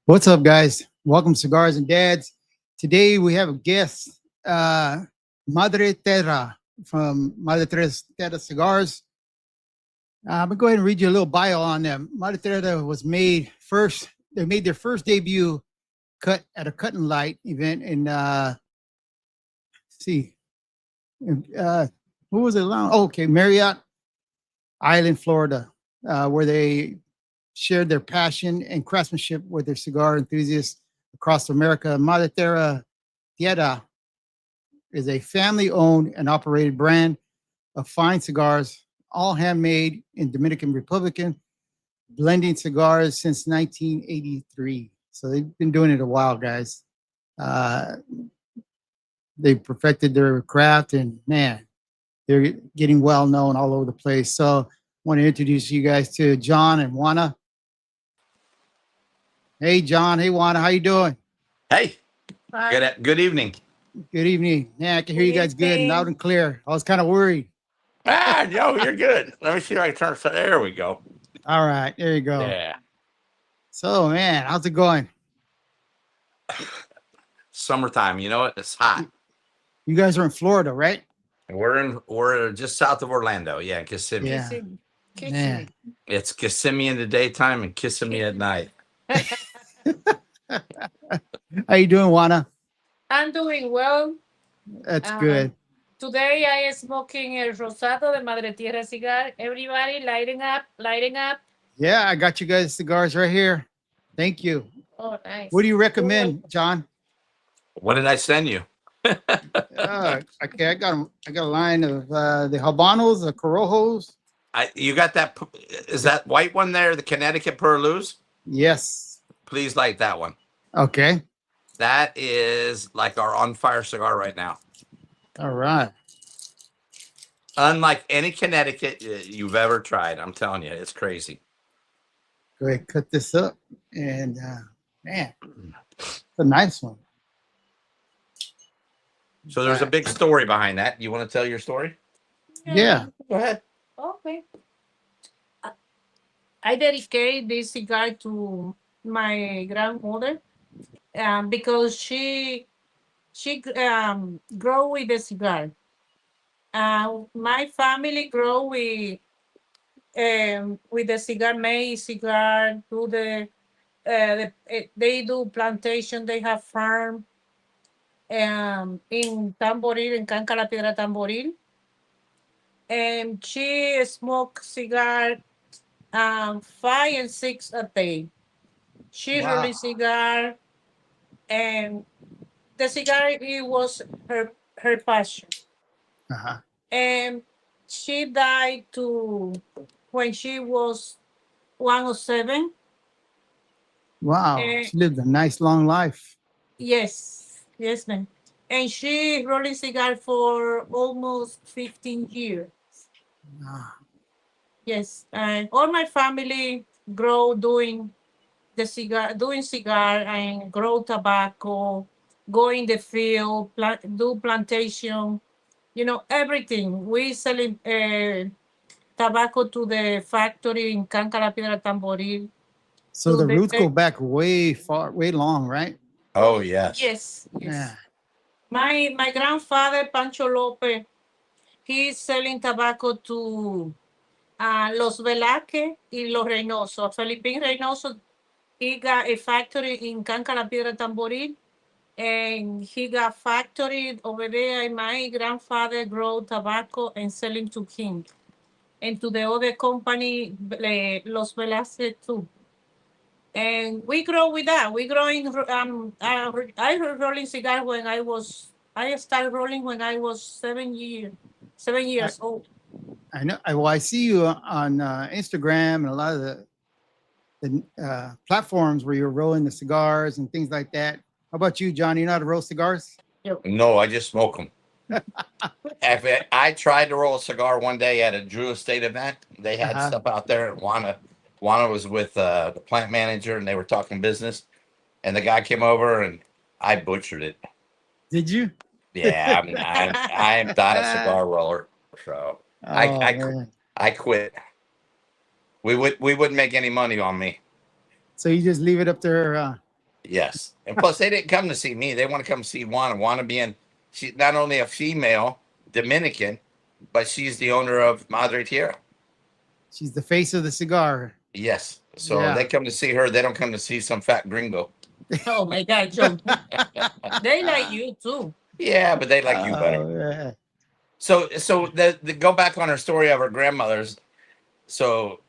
What's up, guys? Welcome to Cigars and Dads. Today we have a guest, Madre Tierra from Madre Tierra Cigars. I'm gonna go ahead and read you a little bio on them. Madre Tierra was made first. They made their first debut cut at a cut and light event in see, what was it? Okay, Marriott Island, Florida, where they shared their passion and craftsmanship with their cigar enthusiasts across America. Madre Tierra is a family-owned and operated brand of fine cigars, all handmade in Dominican Republic, blending cigars since 1983. So they've been doing it a while, guys. They perfected their craft, and man, they're getting well known all over the place. So I want to introduce you guys to John and Juana. Hey, John. Hey, Juana. How you doing? Hey, Hi. good evening. Good evening. Yeah, I can hear you Good guys good and loud evening. and clear. I was kind of worried. No, you're good. Let me see if I can turn. There we go. All right, there you go. Yeah, So, man, how's it going? summertime. You know what? It's hot. You guys are in Florida, right? We're just south of Orlando. Yeah, Kissimmee. Yeah. Kissing. Man. Kissing. It's Kissimmee in the daytime and kissing me at night. How you doing, Juana? I'm doing well. That's Um, good. Today I am smoking el rosado de Madre Tierra Cigar. Everybody lighting up, lighting up. Yeah, I got you guys cigars right here. Thank you. Oh, nice. What do you recommend, John? What did I send you? Okay, I got 'em. I got a line of the Habanos, the Corojos. You got that? Is that white one there? The Connecticut Purlus? Yes. Please light that one. Okay. That is like our on fire cigar right now. All right. Unlike any Connecticut you've ever tried. I'm telling you, it's crazy. Go ahead, cut this up, and man, it's a nice one. So there's a big story behind that. You want to tell your story? Yeah. Go ahead. Okay. I dedicate this cigar to my grandmother because she grow with the cigar. My family grow with the cigar, maize cigar, do they do plantation, they have farm in Tamboril, in Canca La Piedra Tamboril. And she smoke cigar 5 and 6 a day. She Wow. really cigar, and the cigar it was her passion. Uh-huh. And she died when she was 107. Wow. And She lived a nice long life. yes, yes, ma'am. And she rolling cigar for almost 15 years. Ah, Yes, and all my family grow doing cigar and grow tobacco, go in the field, do plantation, everything. We selling tobacco to the factory in Canca La Piedra Tamboril. so To the the roots go back way far, way long, right? Oh, yes. yes, Yeah. yes. My grandfather Pancho Lopez, he's selling tobacco to Los Velázquez y Los Reynoso. Felipín Reynoso, he got a factory in Canca La Piedra Tamboril, and he got factory over there. And my grandfather grow tobacco and selling to him and to the other company, Los Velázquez too. And we grow with that. We growing. I rolling cigar when I started rolling when I was 7 years, seven I, years old. I know. Well, I see you on Instagram and a lot of the platforms where you're rolling the cigars and things like that. How about you, John? You know how to roll cigars? No, I just smoke them. I tried to roll a cigar one day at a Drew Estate event. They had Uh-huh. stuff out there. Juana was with the plant manager, and they were talking business. And the guy came over, and I butchered it. Did you? Yeah, I'm not a cigar roller, so Oh, man. I quit. We wouldn't make any money on me. So you just leave it up there Yes. And plus, they didn't come to see me. They want to come see Juana. Juana being, she's not only a female Dominican, but she's the owner of Madre Tierra. She's the face of the cigar. Yes. So Yeah. they come to see her. They don't come to see some fat gringo. Oh my God, Joe. They like you too. Yeah, but they like you better. Yeah. So the go back on her story of her grandmother's. So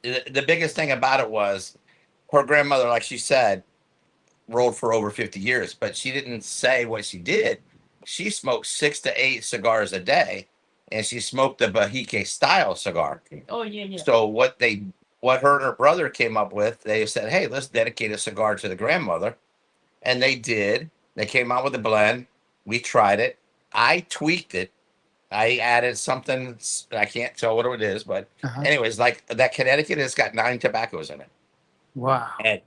the biggest thing about it was her grandmother, like she said, rolled for over 50 years, but she didn't say what she did. She smoked 6 to 8 cigars a day, and she smoked the Bahique style cigar. Oh yeah, yeah. So what her and her brother came up with, they said, hey, let's dedicate a cigar to the grandmother. And they did. They came out with a blend. We tried it. I tweaked it. I added something. I can't tell what it is, but anyways, like that Connecticut has got 9 tobaccos in it. Wow. And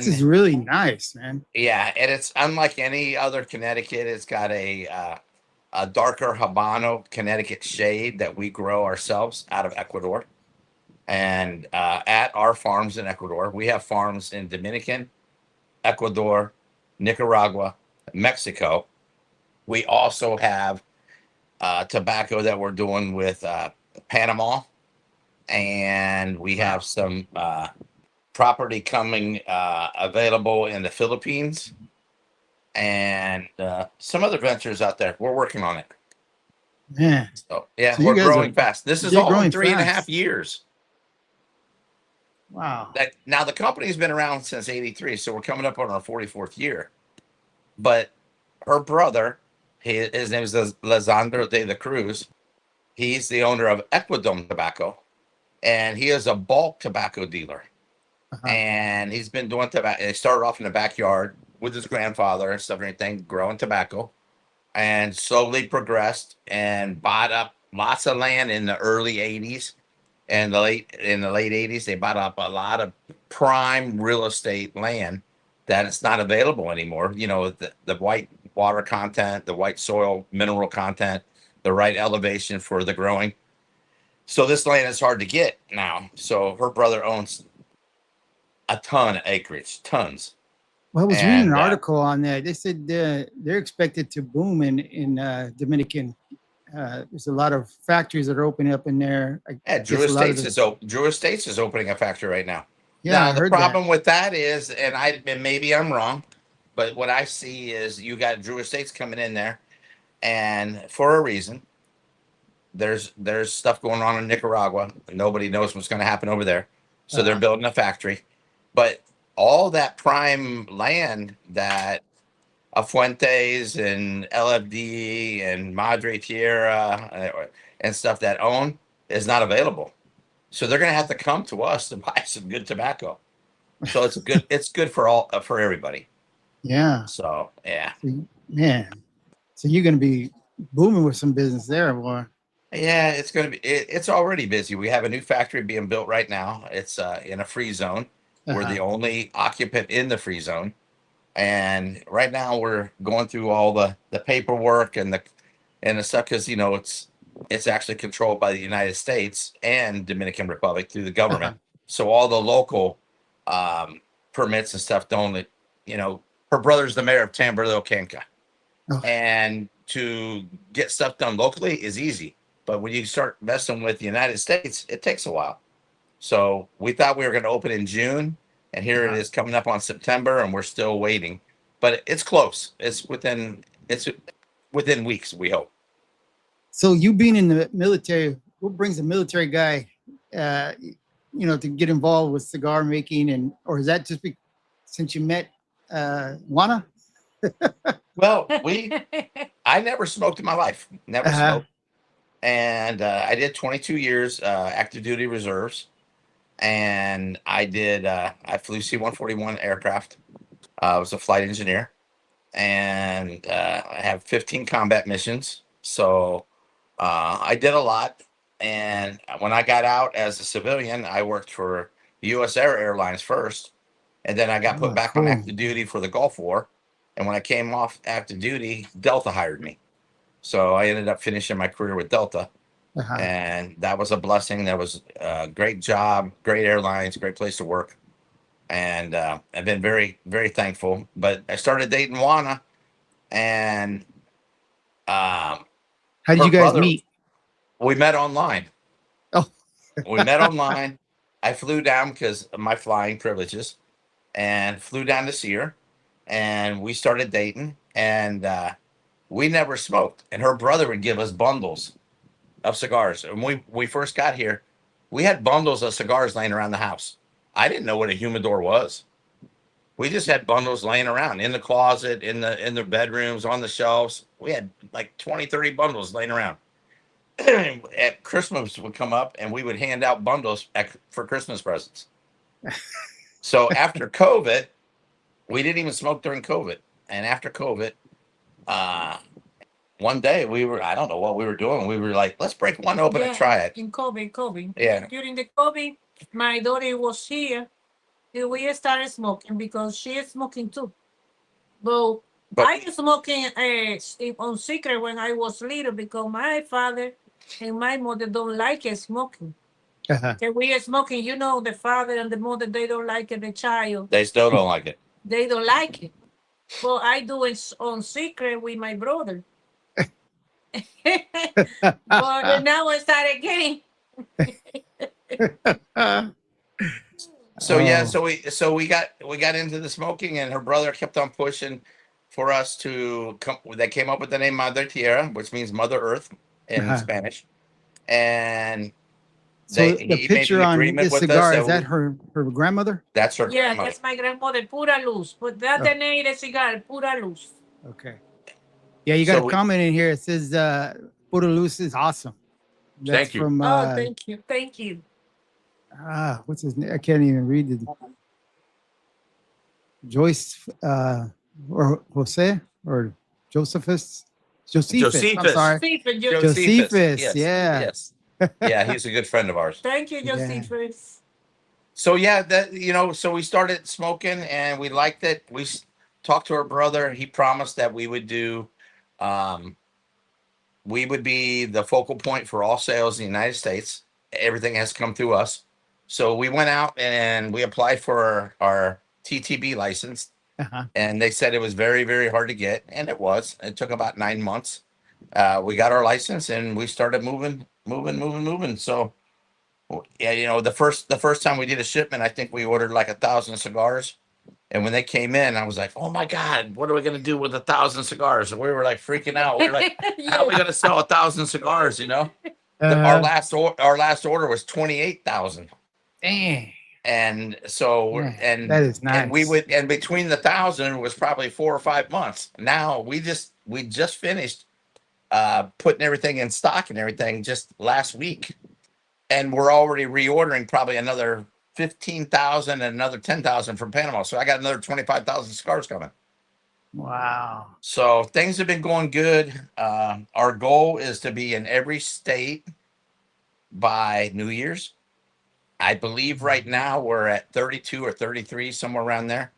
this is really nice, man. yeah, and it's unlike any other Connecticut. It's got a darker Habano Connecticut shade that we grow ourselves out of Ecuador. And at our farms in Ecuador, we have farms in Dominican, Ecuador, Nicaragua, Mexico. We also have tobacco that we're doing with Panama, and we have some property coming available in the Philippines, and some other ventures out there. We're working on it. Man. So yeah, So we're growing fast. This is all in 3.5 years. Wow. Now the company's been around since '83, so we're coming up on our 44th year. But her brother, his name is Lisandro de la Cruz. He's the owner of Ecuador Tobacco, and he is a bulk tobacco dealer. And he's been doing tobacco. He started off in the backyard with his grandfather and stuff and everything, growing tobacco, and slowly progressed and bought up lots of land in the early '80s. And in the late '80s, they bought up a lot of prime real estate land that it's not available anymore. You know, the white water content, the white soil mineral content, the right elevation for the growing. So this land is hard to get now. So her brother owns a ton of acreage, tons. Well, I was reading an article on that. They said they're expected to boom in Dominican. There's a lot of factories that are opening up in there. Drew Estates is opening a factory right now. Yeah, now, I the heard problem with that is, and maybe I'm wrong, but what I see is you got Drew Estates coming in there, and for a reason. There's stuff going on in Nicaragua. Nobody knows what's going to happen over there, so they're building a factory. But all that prime land that Fuentes and LFD and Madre Tierra and stuff that own is not available. So they're going to have to come to us to buy some good tobacco. So it's good for everybody. Yeah. So, yeah. Man. So you're going to be booming with some business there, boy. Yeah, it's going to be, it's already busy. We have a new factory being built right now. It's in a free zone. We're the only occupant in the free zone. And right now we're going through all the paperwork and the stuff because, you know, it's actually controlled by the United States and Dominican Republic through the government. So all the local permits and stuff don't, you know, her brother's the mayor of Tamboril, Canca. And to get stuff done locally is easy. But when you start messing with the United States, it takes a while. So we thought we were going to open in June. And here it is coming up on September, and we're still waiting. But it's close. It's within weeks, we hope. So you being in the military, what brings a military guy, you know, to get involved with cigar making, or is that just since you met Juana? Well, I never smoked in my life. Never smoked. And I did 22 years active duty reserves. And I flew C-141 aircraft. I was a flight engineer, and I have 15 combat missions. So I did a lot. And when I got out as a civilian, I worked for U.S. Airlines first, and then I got put back on active duty for the Gulf War. And when I came off active duty, Delta hired me. So I ended up finishing my career with Delta. And that was a blessing. That was a great job, great airlines, great place to work. and I've been very, very thankful. But I started dating Juana, and How did her you guys brother. meet? We met online. Oh, We met online. I flew down because of my flying privileges, and flew down to see her, and we started dating, and we never smoked. And her brother would give us bundles of cigars. And we first got here, we had bundles of cigars laying around the house. I didn't know what a humidor was. We just had bundles laying around in the closet, in the bedrooms, on the shelves. We had like 20, 30 bundles laying around. At Christmas would come up and we would hand out bundles for Christmas presents. So after COVID, we didn't even smoke during COVID. And after COVID, uh, one day I don't know what we were doing. We were like, let's break one open and try it. In COVID. Yeah. During the COVID, my daughter was here. And we started smoking because she is smoking too. But I was smoking on secret when I was little because my father and my mother don't like smoking. Okay, we are smoking, the father and the mother, they don't like it, the child. They still don't like it. They don't like it. But I do it on secret with my brother. But now I started getting. So yeah, so we got into the smoking, and her brother kept on pushing for us to come. They came up with the name Madre Tierra, which means Mother Earth in Spanish, and so he the picture made an on agreement this with cigar, us is that her grandmother? That's her Yeah, grandmother. that's my grandmother, Pura Luz. But that's the name of the cigar, Pura Luz. Okay. Yeah, you got a comment in here. It says Pura Luz is awesome. That's thank you. From Thank you. What's his name? I can't even read it. Joyce or Jose or Josephus. I'm sorry. Josephus. Yes. Yeah. Yes. Yeah, he's a good friend of ours. Thank you, Josephus. So yeah, so we started smoking and we liked it. We talked to our brother. He promised that we would do, we would be the focal point for all sales in the United States. Everything has come through us. So we went out and we applied for our TTB license, and they said it was very, very hard to get, and it was. It took about 9 months. We got our license and we started moving. So yeah, the first time we did a shipment, I think we ordered like 1,000 cigars. And when they came in, I was like, oh my God, what are we going to do with 1,000 cigars? And we were like freaking out. We were like, how are we going to sell 1,000 cigars? Our last order was 28,000. Dang. And so, and that is nice. And between the 1,000 was probably 4 or 5 months. Now we just finished putting everything in stock and everything just last week. And we're already reordering probably another 15,000 and another 10,000 from Panama. So I got another 25,000 cigars coming. Wow. So things have been going good. Our goal is to be in every state by New Year's. I believe right now we're at 32 or 33, somewhere around there.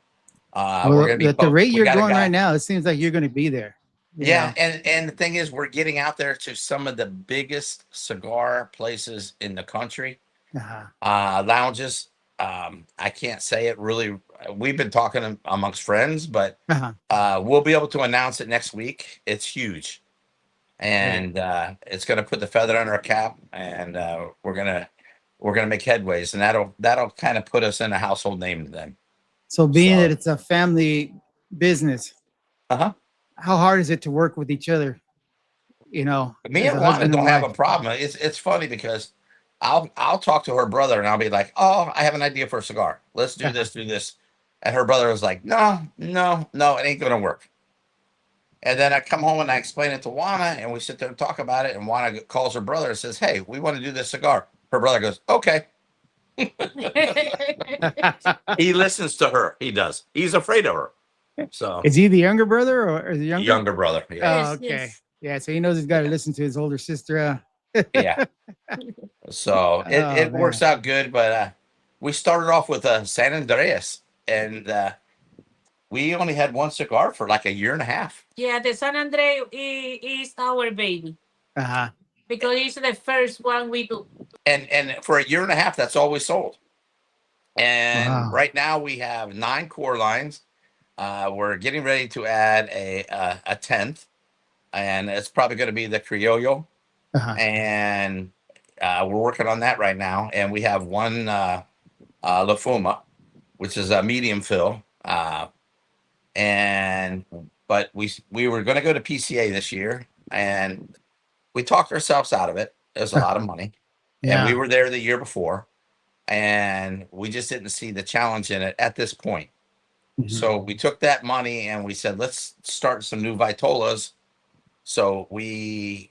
We're gonna be at the rate you're going right now, it seems like you're going to be there. Yeah, and the thing is, we're getting out there to some of the biggest cigar places in the country. Lounges. I can't say it really. We've been talking amongst friends, but we'll be able to announce it next week. It's huge, and it's going to put the feather under our cap, and we're gonna make headways, and that'll kind of put us in a household name then. So being that it's a family business, how hard is it to work with each other? Me and Wanda don't have a problem. It's funny because I'll talk to her brother and I'll be like, oh, I have an idea for a cigar. Let's do this. And her brother was like, no, it ain't gonna work. And then I come home and I explain it to Juana and we sit there and talk about it. And Juana calls her brother and says, hey, we want to do this cigar. Her brother goes, okay. He listens to her. He does. He's afraid of her. So is he the younger brother or the younger brother? Yeah. Oh, okay. Yes. Yeah. So he knows he's got to listen to his older sister. Yeah. So it works out good. But we started off with San Andreas, and we only had one cigar for like a year and a half. Yeah, the San Andreas is our baby. Because it's the first one we do. And for a year and a half, that's all we sold And Wow. right now we have 9 core lines. We're getting ready to add a 10th, and it's probably going to be the Criollo. Uh-huh. And we're working on that right now. And we have one La Fuma, which is a medium fill. But we were going to go to PCA this year, and we talked ourselves out of it. It was a lot of money, and we Yeah. were there the year before, and we just didn't see the challenge in it at this point. Mhm. So we took that money and we said, let's start some new Vitolas. So we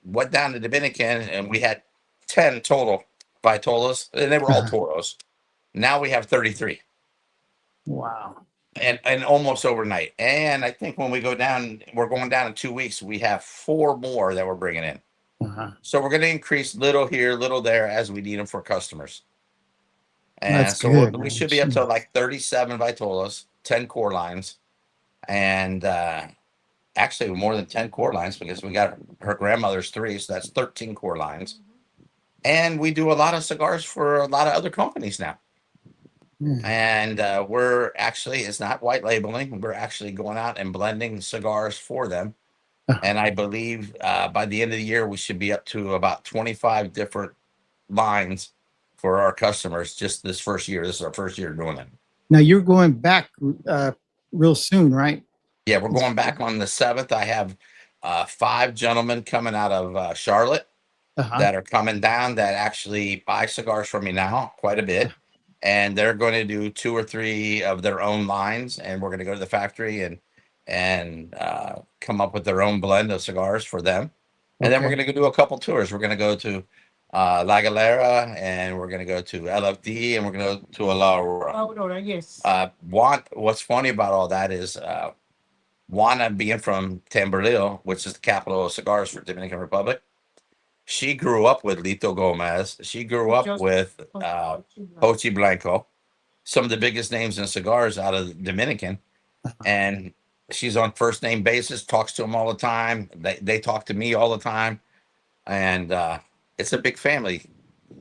went down to Dominican, and we had 10 total Vitolas, and they were all Toros. Now we have 33. Wow. And almost overnight. And I think when we go down, we're going down in 2 weeks. We have 4 more that we're bringing in. Uh-huh. So we're going to increase little here, little there as we need them for customers. And That's so good, we man. should be up to like 37 Vitolas, 10 core lines, and actually more than 10 core lines because we got her grandmother's 3, so that's 13 core lines. And we do a lot of cigars for a lot of other companies now. Yeah. And we're actually, it's not white labeling. We're actually going out and blending cigars for them. And I believe by the end of the year, we should be up to about 25 different lines for our customers just this first year. This is our first year doing it. Now you're going back real soon, right? Yeah, we're going back on the 7th. I have 5 gentlemen coming out of Charlotte that are coming down that actually buy cigars from me now quite a bit. And they're going to do 2 or 3 of their own lines, and we're going to go to the factory and come up with their own blend of cigars for them. And then we're going to go do a couple tours. We're going to go to La Galera, and we're going to go to LFD, and we're going to go to La Aurora. Aurora, yes. What's funny about all that is Juana, being from Tamboril, which is the capital of cigars for Dominican Republic, she grew up with Lito Gomez. She grew up with Pochi Blanco, some of the biggest names in cigars out of Dominican. And she's on first name basis, talks to them all the time. They talk to me all the time. And it's a big family.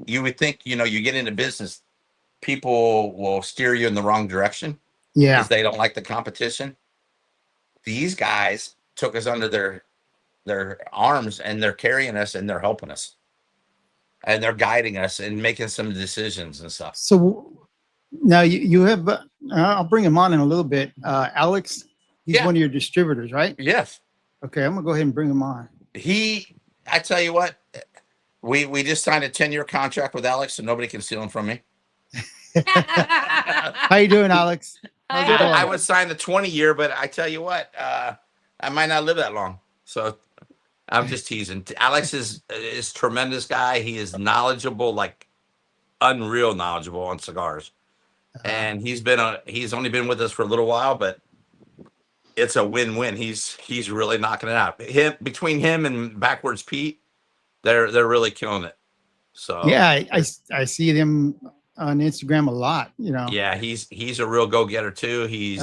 You would think, you get into business, people will steer you in the wrong direction because they don't like the competition. These guys took us under their arms, and they're carrying us, and they're helping us, and they're guiding us and making some decisions and stuff. So now you have, I'll bring him on in a little bit. Alex, he's one of your distributors, right? Yes. Okay, I'm gonna go ahead and bring him on. I tell you what, we just signed a 10-year contract with Alex, so nobody can steal him from me. How you doing, Alex? I would sign the 20-year, but I tell you what, I might not live that long. So I'm just teasing. Alex is tremendous guy. He is knowledgeable, like unreal knowledgeable on cigars. And he's only been with us for a little while, but it's a win-win. He's really knocking it out. Between him and Backwards Pete, they're really killing it. So yeah, I see them on Instagram a lot. Yeah, he's a real go-getter too. He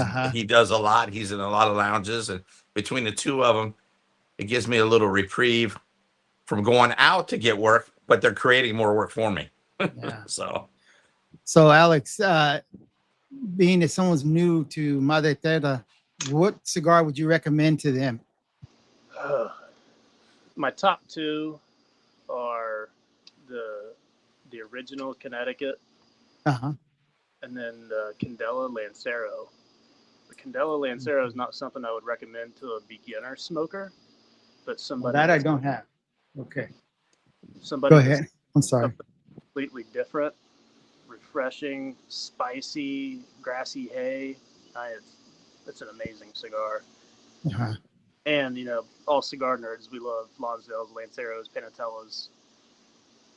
does a lot. He's in a lot of lounges, and between the two of them, it gives me a little reprieve from going out to get work, but they're creating more work for me. Yeah. So Alex, being that someone's new to Madre Tierra, what cigar would you recommend to them? My top 2 are the original Connecticut, and then the Candela Lancero. The Candela Lancero is not something I would recommend to a beginner smoker, but somebody that I don't have. Okay. Somebody go ahead. I'm sorry. Completely different, refreshing, spicy, grassy hay. It's an amazing cigar. And all cigar nerds, we love Lonsdales, Lanceros, Panatellas.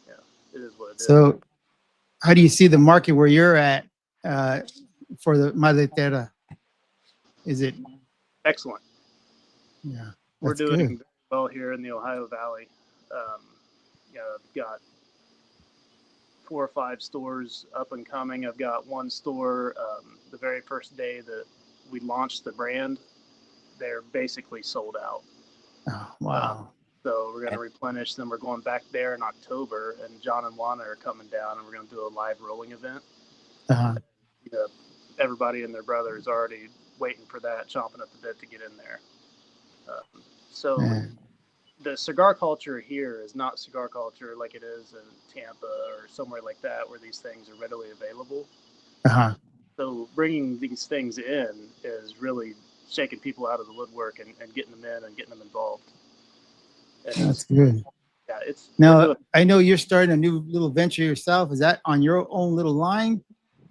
Yeah, it is what it is. So, how do you see the market where you're at for the Madre Tierra? Is it excellent? Yeah, we're doing good. very well here in the Ohio Valley. I've got 4 or 5 stores up and coming. I've got one store. The very first day that we launched the brand, they're basically sold out. Oh, wow. So we're going to replenish them. We're going back there in October, and John and Juana are coming down, and we're going to do a live rolling event. Uh-huh. You know, everybody and their brother is already waiting for that, chomping at the bit to get in there. So Man. the cigar culture here is not cigar culture like it is in Tampa or somewhere like that where these things are readily available. Uh-huh. So bringing these things in is really shaking people out of the woodwork and getting them in and getting them involved. And That's good. yeah, it's Now, I know you're starting a new little venture yourself. Is that on your own little line,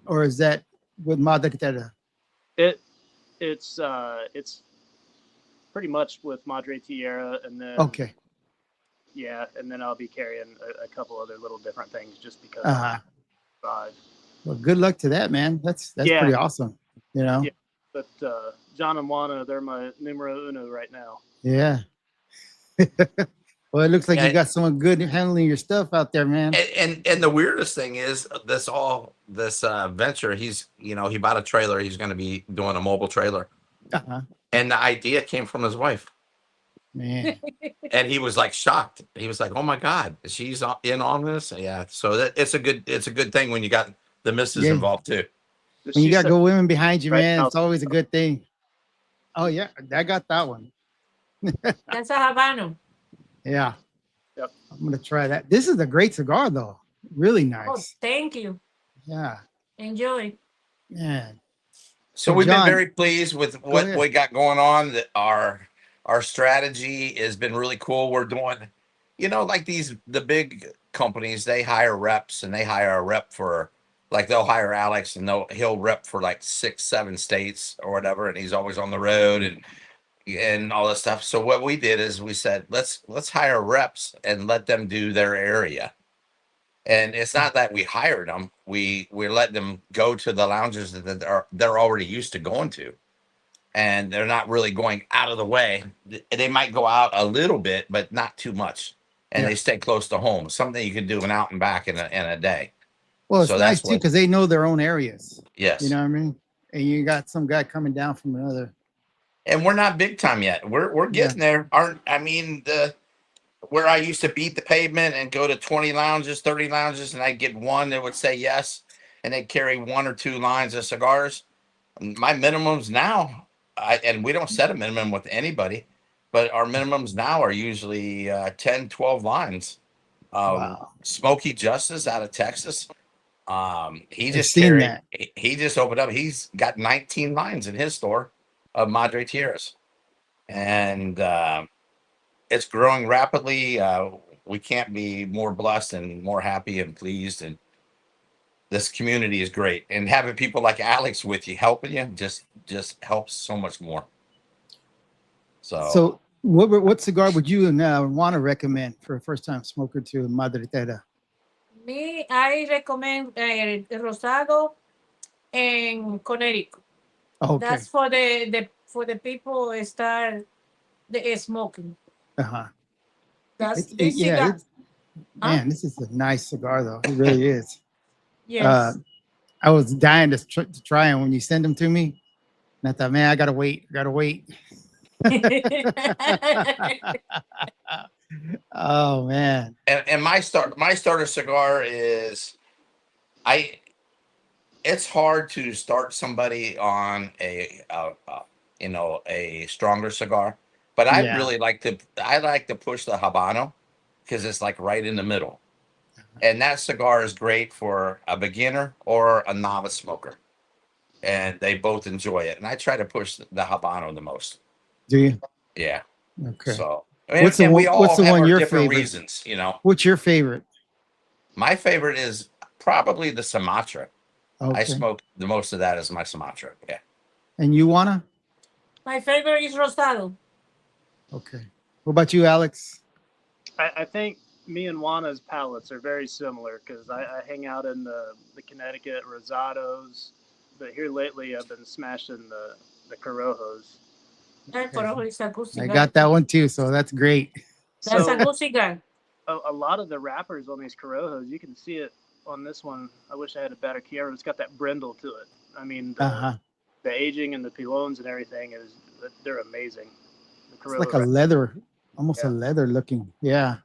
or is that with Madre Tierra? It's pretty much with Madre Tierra, and then Okay. yeah, and then I'll be carrying a couple other little different things just because. Uh-huh. Vibe. Well, good luck to that, man. That's Yeah. pretty awesome. You know. Yeah. But John and Juana, they're my numero uno right now. Yeah. Well, it looks like Yeah. you got someone good handling your stuff out there, man. And the weirdest thing is this venture. He's he bought a trailer. He's going to be doing a mobile trailer, Uh-huh. and the idea came from his wife. Man. And he was like shocked. He was like, "Oh my God, she's in on this." Yeah, so it's a good thing when you got the missus involved too. When you got good women behind you, Right man, now. it's always a good thing. Oh yeah, I got that one. That's a Habano. Yeah. Yep. I'm gonna try that. This is a great cigar, though. Really Oh, nice. thank you. Yeah, Enjoy. man. So So, we've John, been very pleased with what ahead. we got going on. That our strategy has been really cool. We're doing, like the big companies, they hire reps and they hire a rep for, like, they'll hire Alex and he'll rep for like 6-7 states or whatever, and he's always on the road and all this stuff. So what we did is we said, let's hire reps and let them do their area. And it's not that we hired them; we let them go to the lounges that they're already used to going to, and they're not really going out of the way. They might go out a little bit, but not too much, and Yeah. they stay close to home. Something you can do an out and back in a day. Well, it's So nice that's too what- because they know their own areas. Yes, You know what I mean? And you got some guy coming down from another. and we're not big time yet. We're getting there. Where I used to beat the pavement and go to 20 lounges, 30 lounges, and I'd get one that would say yes, and they'd carry 1 or 2 lines of cigars. My minimums now, and we don't set a minimum with anybody, but our minimums now are usually 10, 12 lines. Wow. Smokey Justice out of Texas. He I've just seen carried, that. he just opened up. He's got 19 lines in his store of Madre Tierras. And it's growing rapidly. We can't be more blessed and more happy and pleased. And this community is great. And having people like Alex with you, helping you, just helps so much more. So what cigar would you want to recommend for a first-time smoker to Madre Tierra? Me, I recommend Rosado and Connecticut. Okay. That's for the people start the smoking. Uh-huh. That's this Yeah, cigar. man, this is a nice cigar, though. It really is. Yes. I was dying to try them when you send them to me. And I thought, man, I gotta wait. Oh man. and my starter cigar is, it's hard to start somebody on a stronger cigar, but I Yeah. really like to push the Habano because it's like right in the middle. And that cigar is great for a beginner or a novice smoker. And they both enjoy it. And I try to push the Habano the most. Do you? Yeah. Okay. So What's the we one- all what's the have one our your different favorite? reasons, What's your favorite? My favorite is probably the Sumatra. Okay. I smoke the most of that as my Sumatra. Yeah. And you wanna? My favorite is Rosado. Okay. What about you, Alex? I think me and Juana's palates are very similar because I hang out in the Connecticut Rosados, but here lately I've been smashing the Corojos. Ay, carajo, it's a good I cigar. got that one too, so that's great. That's a So good cigar. a lot of the wrappers on these Corojos, you can see it on this one. I wish I had a better camera. It's got that brindle to it. I mean, Uh-huh. the aging and the pilons and everything they're amazing. The It's Corojo like a leather, almost Yeah. a leather looking. Yeah.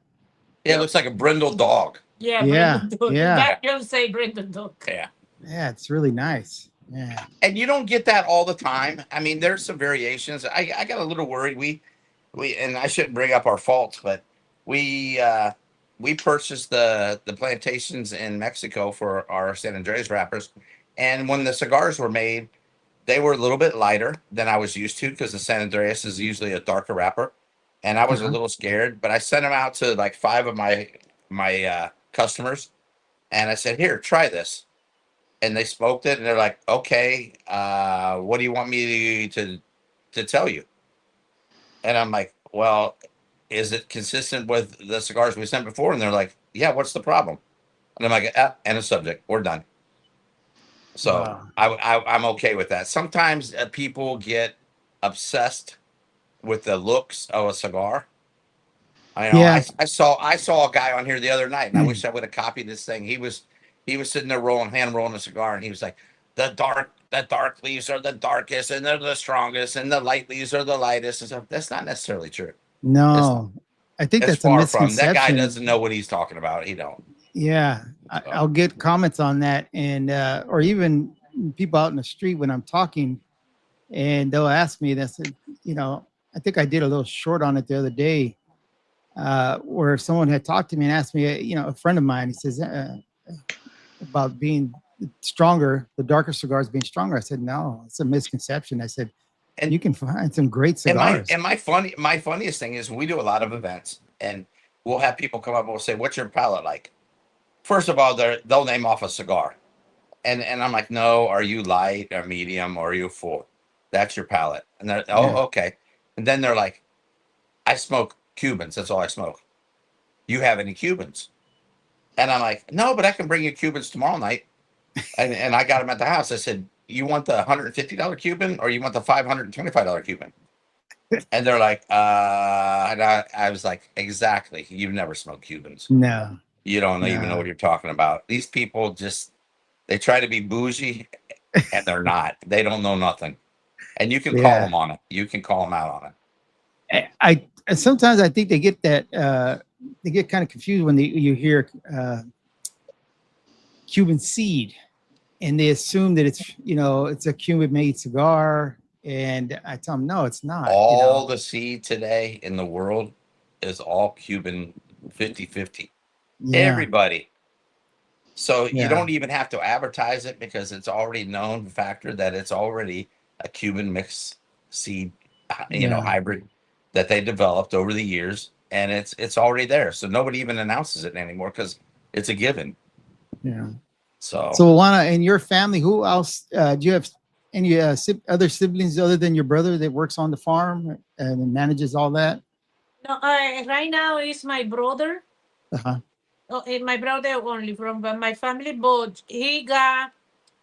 Yeah, it looks like a brindle dog. Yeah, Yeah, Brendan Dog. yeah. That you say Brendan Dog. Yeah. Yeah, it's really nice. Yeah. And you don't get that all the time. I mean, there's some variations. I got a little worried. We and I shouldn't bring up our faults, but we we purchased the plantations in Mexico for our San Andreas wrappers, and when the cigars were made, they were a little bit lighter than I was used to because the San Andreas is usually a darker wrapper, and I was a Uh-huh. little scared. But I sent them out to like 5 of my customers, and I said, "Here, try this." And they smoked it, and they're like, "Okay, what do you want me to tell you?" And I'm like, "Well, is it consistent with the cigars we sent before?" And they're like, "Yeah, what's the problem?" And I'm like, "End of subject. We're done." So Wow. I'm okay with that. Sometimes people get obsessed with the looks of a cigar. I know Yeah. I saw a guy on here the other night, and I wish I would have copied this thing. He was sitting there hand rolling a cigar, and he was like, the dark leaves are the darkest, and they're the strongest, and the light leaves are the lightest, and stuff. That's not necessarily true. It's No, I think it's that's a far from. That guy misconception. doesn't know what he's talking about. He don't. Yeah, So, I'll get comments on that, and or even people out in the street when I'm talking, and they'll ask me. They said, you know, I think I did a little short on it the other day, where someone had talked to me and asked me, you know, a friend of mine. He says about being stronger, the darker cigars being stronger. I said, no, it's a misconception. I said, and you can find some great and cigars. my funniest thing is we do a lot of events, and we'll have people come up and we'll say, "What's your palate like?" First of all, they'll name off a cigar. And I'm like, "No, are you light or medium or are you full? That's your palate." And they're, Yeah. "Oh, okay." And then they're like, "I smoke Cubans. That's all I smoke. You have any Cubans?" And I'm like, "No, but I can bring you Cubans tomorrow night." And I got them at the house. I said, "You want the $150 Cuban or you want the $525 Cuban?" And they're like, and I was like, "Exactly. You've never smoked Cubans. No, You don't even know no. what you're talking about." These people just, they try to be bougie and they're not. They don't know nothing. And you can call Yeah. them on it. You can call them out on it. I sometimes I think they get that they get kind of confused when you hear Cuban seed, and they assume that it's, you know, it's a Cuban made cigar, and I tell them no, it's not. You know. All the seed today in the world is all Cuban 50-50. Yeah, Everybody. So you yeah, don't even have to advertise it because it's already known factor that it's already a Cuban mixed seed, yeah, hybrid that they developed over the years, and it's already there. So nobody even announces it anymore because it's a given. yeah. So So, Juana, in your family, who else do you have? Any other siblings other than your brother that works on the farm and manages all that? No, right now is my brother. Uh-huh. Oh, my brother only from my family, but he got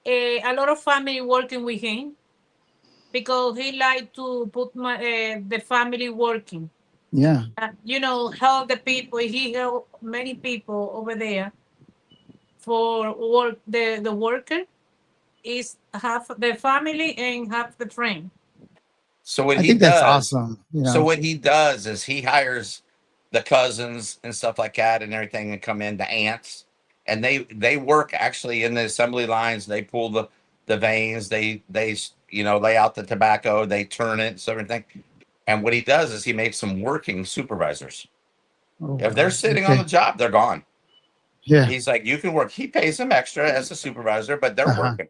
a lot of family working with him because he like to put the family working. Yeah. Help the people. He help many people over there for work. The worker is half the family and half the friend. so what I he think that's does, awesome. so what he does is he hires the cousins and stuff like that and everything and come in, the aunts, and they work actually in the assembly lines. They pull the veins, they lay out the tobacco, they turn it, so everything. And what he does is he makes them working supervisors. Oh, If they're wow. sitting on Okay. the job, they're gone. Yeah. He's like, "You can work." He pays them extra as a supervisor, but they're Uh-huh. working.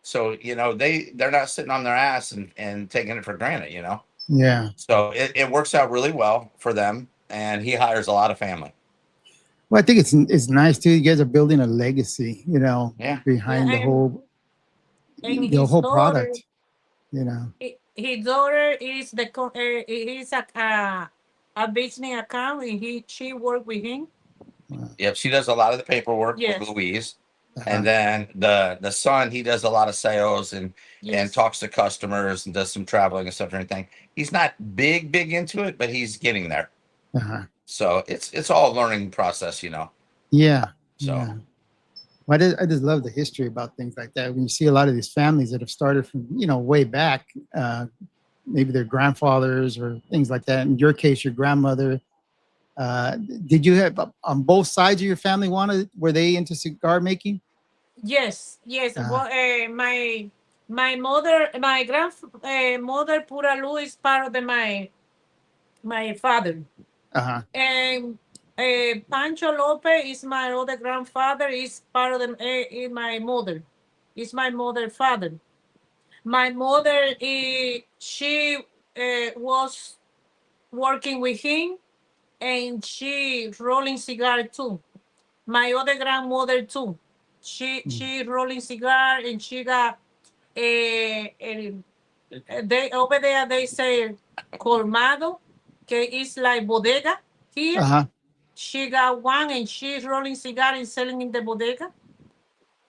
So they're not sitting on their ass and taking it for granted. Yeah. So it works out really well for them, and he hires a lot of family. Well, I think it's nice too. You guys are building a legacy, you know, Yeah. Yeah, behind and the his whole daughter, product. You know. his daughter is he's a business account, and she work with him. Yep. She does a lot of the paperwork with Yes, Louise. Uh-huh. And then the son, he does a lot of sales and yes. talks to customers and does some traveling and stuff and everything. He's not big into it, but he's getting there. Uh-huh. So it's all a learning process. Yeah. So Yeah. Well, I just love the history about things like that. When you see a lot of these families that have started from, way back, maybe their grandfathers or things like that. In your case, your grandmother. Did you have on both sides of your family were they into cigar making? Yes, yes. Uh-huh. My mother, my grandmother Pura Lu is part of my father, Uh-huh. and Pancho Lopez is my other grandfather. Is part of is my mother. Is my mother father. My mother, she was working with him, and she rolling cigar too. My other grandmother too. Mm. She rolling cigar, and she got a they over there they say colmado, que is like bodega here. Uh-huh. She got one, and she's rolling cigar and selling in the bodega.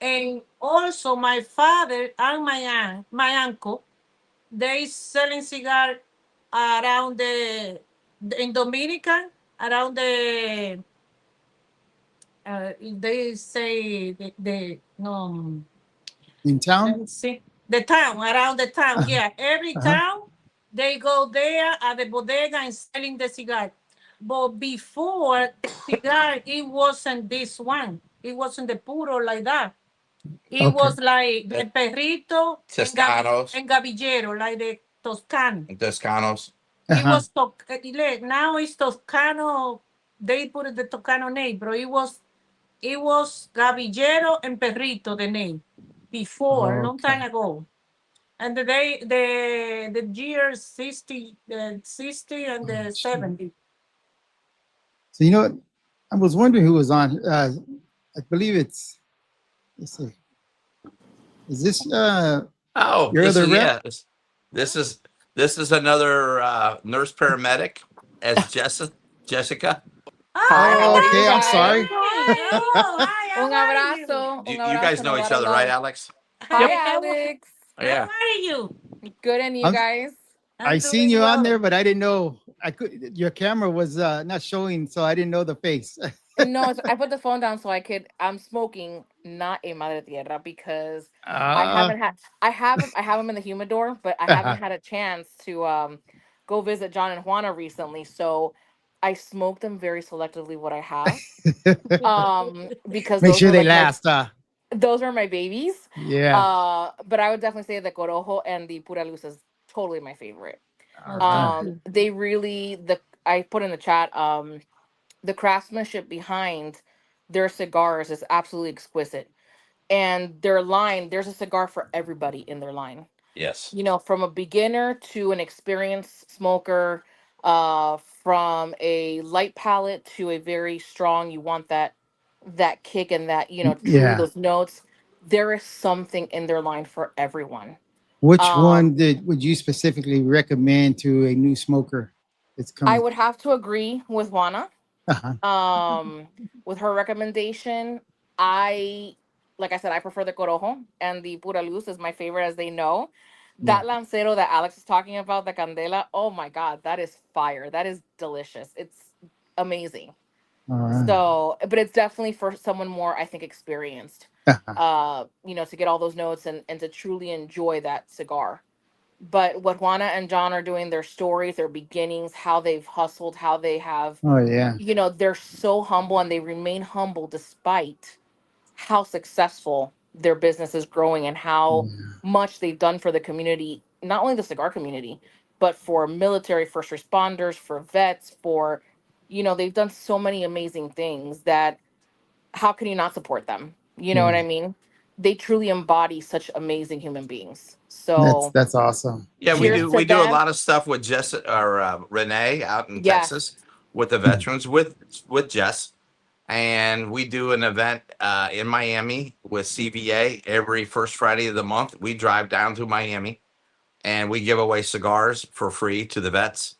And also my father and my uncle, they selling cigar around in Dominican, around they say the no, In let town? me see, the town, around the town. Uh-huh. Yeah, every Uh-huh. town they go there at the bodega and selling the cigar. But before cigar, it wasn't this one. It wasn't the puro like that. It Okay. was like The el perrito Toscanos and gavillero, like the Toscano. and Toscanos. It Uh-huh. was now it's Toscano. They put it the Toscano name, bro. It was Gavillero and Perrito, the name, before, a long time Okay. ago. And the years 60, the 60 and Oh, the shoot. 70. So you know what? I was wondering who was on. I believe let's see. Is this Oh, your this other is rep? yeah. This is this is another nurse paramedic as Jessica. Oh, Hi, how Oh, are you okay. I'm hi, guys? sorry. hi. Oh, hi, how Un are you? abrazo, un You guys abrazo, and a know each lot of other, right, love. Alex? Hi, Hi, Alex. Oh, how yeah. are you? Good, and you I'm guys? I I'm seen doing you on well. there, but I didn't know I could your camera was not showing, so I didn't know the face. No, I put the phone down so I could. I'm smoking, not a Madre Tierra, because I Uh, haven't had. I have them in the humidor, but I haven't uh-huh. had a chance to go visit John and Juana recently. So I smoke them very selectively. What I have, because Make those sure are they like last. those are my babies. Yeah. But I would definitely say the Corojo and the Pura Luz is totally my favorite. All right. They really I put in the chat, the craftsmanship behind their cigars is absolutely exquisite. And their line, there's a cigar for everybody in their line. Yes. You know, from a beginner to an experienced smoker, from a light palate to a very strong, you want that kick and that, truly Yeah. those notes. There is something in their line for everyone. Which Um, one would you specifically recommend to a new smoker that's I coming? would have to agree with Juana. Uh-huh. With her recommendation, I like I said, I prefer the Corojo, and the Pura Luz is my favorite, as they know. Yeah. That Lancero that Alex is talking about, the Candela, oh my God, that is fire. That is delicious. It's amazing. All right. So, but it's definitely for someone more, I think, experienced, Uh-huh. to get all those notes and to truly enjoy that cigar. But what Juana and John are doing, their stories, their beginnings, how they've hustled, how they have, Oh yeah. they're so humble, and they remain humble despite how successful their business is growing and how Yeah. much they've done for the community, not only the cigar community, but for military first responders, for vets, for, they've done so many amazing things that how can you not support them? You know Yeah. what I mean? They truly embody such amazing human beings. That's So that's awesome. Yeah, we cheers do. Yeah. to We do a them. lot of stuff with Jess or Renee out in Yes. Texas with the veterans with Jess, and we do an event in Miami with CVA every first Friday of the month. We drive down to Miami and we give away cigars for free to the vets.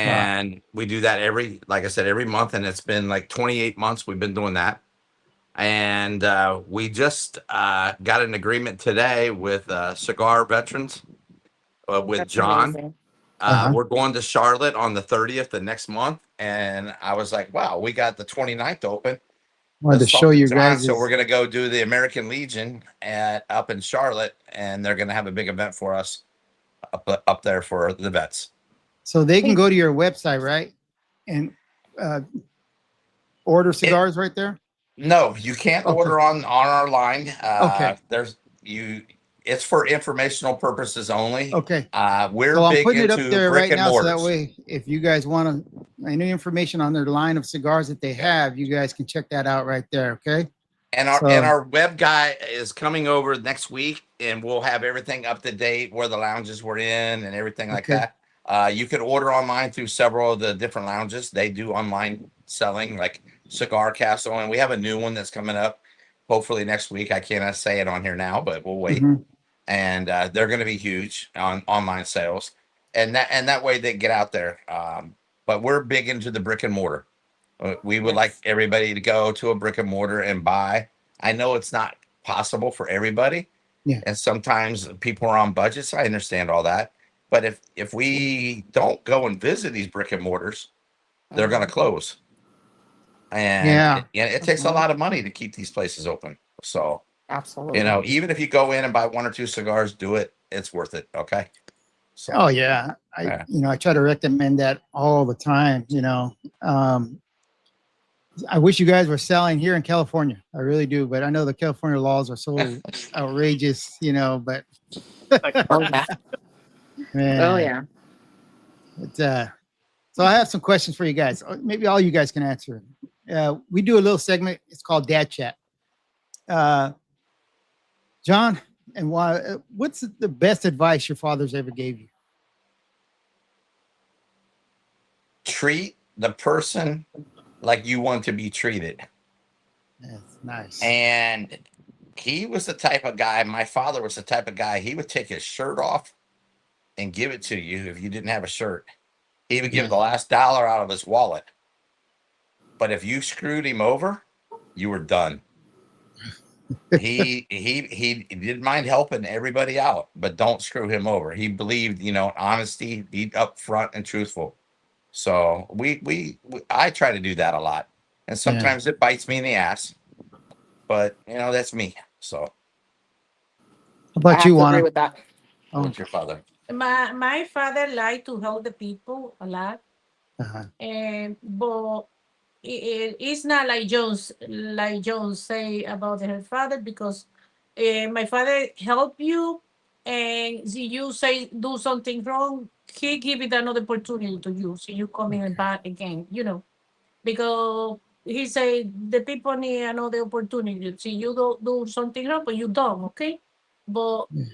Wow. And we do that like I said, every month, and it's been like 28 months we've been doing that. And we just got an agreement today with Cigar Veterans with That's John. amazing. Uh-huh. We're going to Charlotte on the 30th the next month. And I was like, wow, we got the 29th open. Wanted to Let's show talk to you John. guys So we're is going to go do the American Legion up in Charlotte, and they're going to have a big event for us up there for the vets. so they can Hey, go to your website, right? And order cigars right there. No, you can't Okay. order on our line. Okay. It's for informational purposes only. Okay. We're So I'm big putting it up into there brick right and now, so that mortars. way, if you guys want any information on their line of cigars that they have, you guys can check that out right there. Okay. And So our web guy is coming over next week, and we'll have everything up to date where the lounges were in and everything like okay. that. You can order online through several of the different lounges. They do online selling, like Cigar Castle, and we have a new one that's coming up. Hopefully next week. I cannot say it on here now, but we'll wait. Mhm. And they're going to be huge on online sales, and that way they get out there. But we're big into the brick and mortar. We would like Yes. everybody to go to a brick and mortar and buy. I know it's not possible for everybody, Yeah. and sometimes people are on budgets. I understand all that, but if we don't go and visit these brick and mortars, they're going to close, and Yeah. it takes a Mhm. lot of money to keep these places open. So Absolutely. even if you go in and buy 1 or 2 cigars, do it. It's worth it. Okay. So Oh yeah. yeah. I try to recommend that all the time. I wish you guys were selling here in California. I really do, but I know the California laws are so outrageous. But Oh yeah. man, Oh yeah. so I have some questions for you guys. Maybe all you guys can answer. We do a little segment. It's called Dad Chat. John, and what's the best advice your father's ever gave you? Treat the person like you want to be treated. That's nice. And he was the type of guy, my father was the type of guy, he would take his shirt off and give it to you if you didn't have a shirt. He would give the last dollar out of his wallet. But if you screwed him over, you were done. He didn't mind helping everybody out, but don't screw him over. He believed, honesty, be upfront and truthful. So I try to do that a lot. And sometimes it bites me in the ass. But that's me. So How I about have you, to agree Juana? with that. what's your father? My father liked to help the people a lot, Uh-huh. and but it's not like Jones say about her father, because my father help you, and if you say do something wrong, he give it another opportunity to you, so you coming back again, because he say the people need another opportunity. See, you do something wrong, but you don't, okay? But Yeah.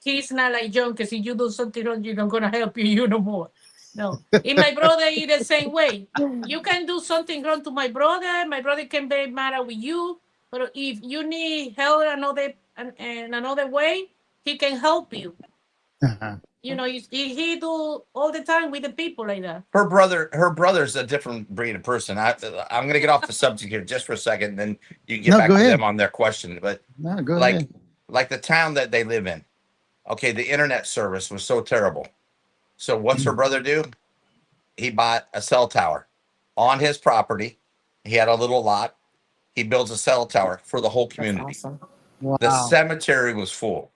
he's not like John, because if you do something wrong, you're not gonna help you no more. No. And my brother is the same way. You can do something wrong to my brother can be mad with you. But if you need help and another way, he can help you. Uh-huh. He do all the time with the people like that. Her brother's a different breed of person. I'm gonna get off the subject here just for a second, then you get No, back go to ahead. them on their question. But No, go like ahead. like the town that they live in, okay, the internet service was so terrible. So what's her brother do? He bought a cell tower on his property. He had a little lot. He builds a cell tower for the whole That's community. awesome. The Wow. cemetery was full.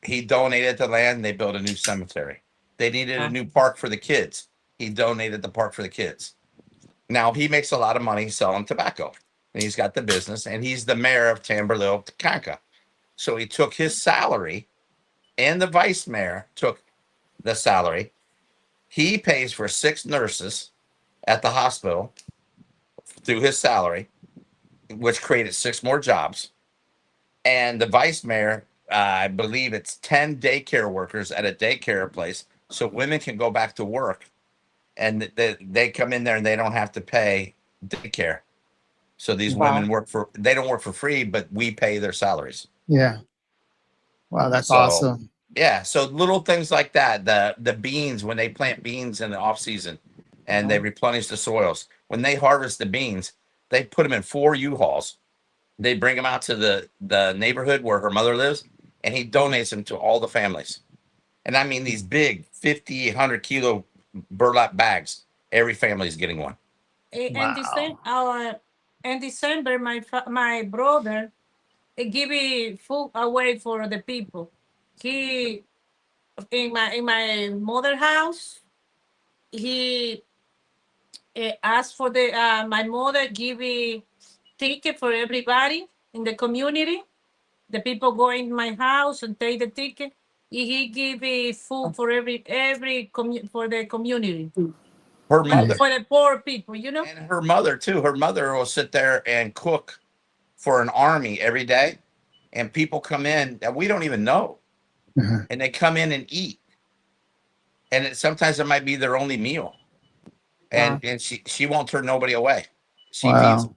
He donated the land and they built a new cemetery. They needed a Wow. new park for the kids. He donated the park for the kids. Now he makes a lot of money selling tobacco. And he's got the business, and he's the mayor of Tamboril, Takanka. So he took his salary, and the vice mayor took the salary. He pays for 6 nurses at the hospital through his salary, which created 6 more jobs. And the vice mayor, I believe it's 10 daycare workers at a daycare place, so women can go back to work, and they come in there and they don't have to pay daycare. So these women Wow. they don't work for free, but we pay their salaries. Yeah. Wow, that's So awesome. yeah, so little things like that. The beans, when they plant beans in the off season and they replenish the soils, when they harvest the beans, they put them in 4 U-Hauls. They bring them out to the neighborhood where her mother lives, and he donates them to all the families. And I mean these big 50, 100-kilo burlap bags. Every family is getting one. And Wow. in December, my brother give it food away for the people. He in my mother house. He asked for the my mother give it ticket for everybody in the community. The people go in my house and take the ticket. He give food for for the community, Her mother for the poor people, and her mother too. Her mother will sit there and cook for an army every day, and people come in that we don't even know, and they come in and eat, and sometimes it might be their only meal, and she won't turn nobody away. She feeds them.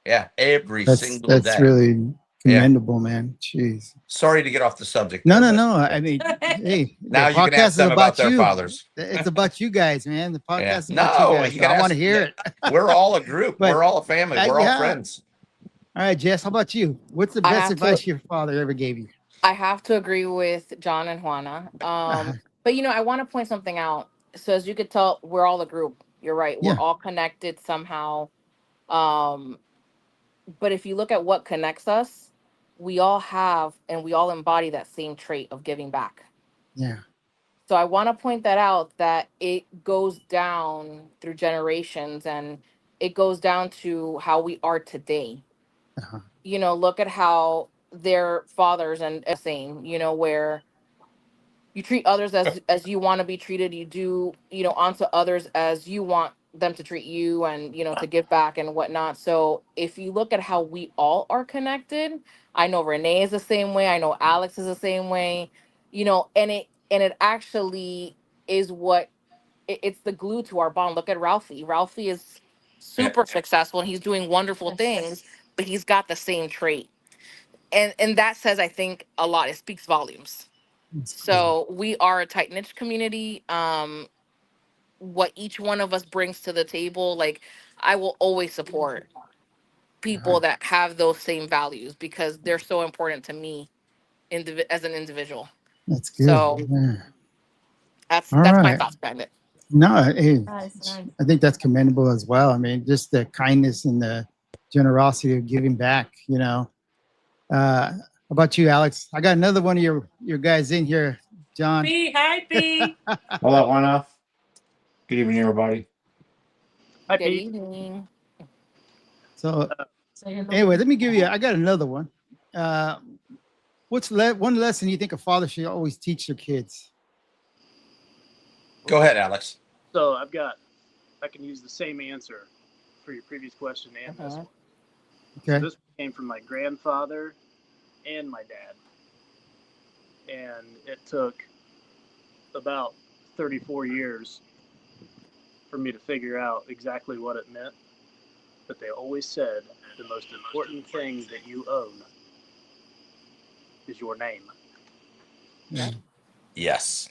Yeah, every single day. That's really commendable, man. Jeez. Sorry to get off the subject. No. I mean, hey, now you can ask them about their fathers. It's about you guys, man. The podcast is no, about you guys. I want to hear it. We're all a group. We're all a family. We're all friends. All right, Jess, how about you? What's the best advice your father ever gave you? I have to agree with John and Juana. But, I want to point something out. So as you could tell, we're all a group. You're right. We're all connected somehow. But if you look at what connects us, we all have and we all embody that same trait of giving back. Yeah. So I want to point that out, that it goes down through generations and it goes down to how we are today. Look at how their fathers and same, where you treat others as you want to be treated. You do, onto others as you want them to treat you, and, to give back and whatnot. So if you look at how we all are connected, I know Renee is the same way. I know Alex is the same way, and it actually is it's the glue to our bond. Look at Ralphie. Ralphie is super successful and he's doing wonderful things, but he's got the same trait. And that says, I think, a lot. It speaks volumes. So we are a tight-knit community. What each one of us brings to the table, like, I will always support people that have those same values because they're so important to me as an individual. That's good. So that's my thoughts behind it. No, hey, I think that's commendable as well. I mean, just the kindness and the generosity of giving back, How about you, Alex? I got another one of your guys in here, John. Hi, P. Hola, Juana. Good evening, everybody. Hi, Good Pete. evening. So, anyway, let me give you. I got another one. What's one lesson you think a father should always teach their kids? Go ahead, Alex. So I can use the same answer for your previous question and this one. Okay. So this came from my grandfather and my dad. And it took about 34 years for me to figure out exactly what it meant. But they always said the most important thing that you own is your name. Yeah. Yes.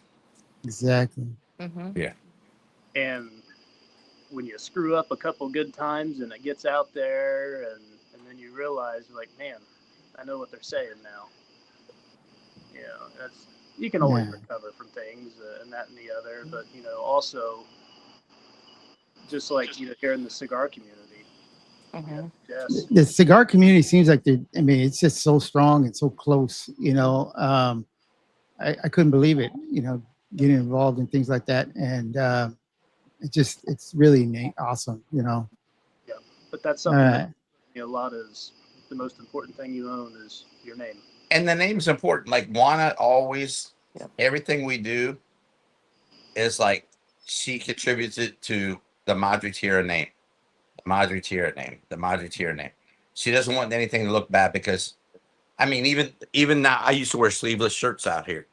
Exactly. Yeah. And when you screw up a couple good times and it gets out there and then you realize, like, man, I know what they're saying now. You can always recover from things and that and the other, but, also just like, here in the cigar community. Yes. The cigar community seems like it's just so strong and so close, I couldn't believe it, getting involved in things like that. And it's really awesome, Yeah. But that's something that a lot is the most important thing you own is your name. And the name's important. Like Juana always, everything we do is like she contributes it to the Madre Tierra name. The Madre Tierra name. The Madre Tierra name. She doesn't want anything to look bad because, I mean, even now, I used to wear sleeveless shirts out here.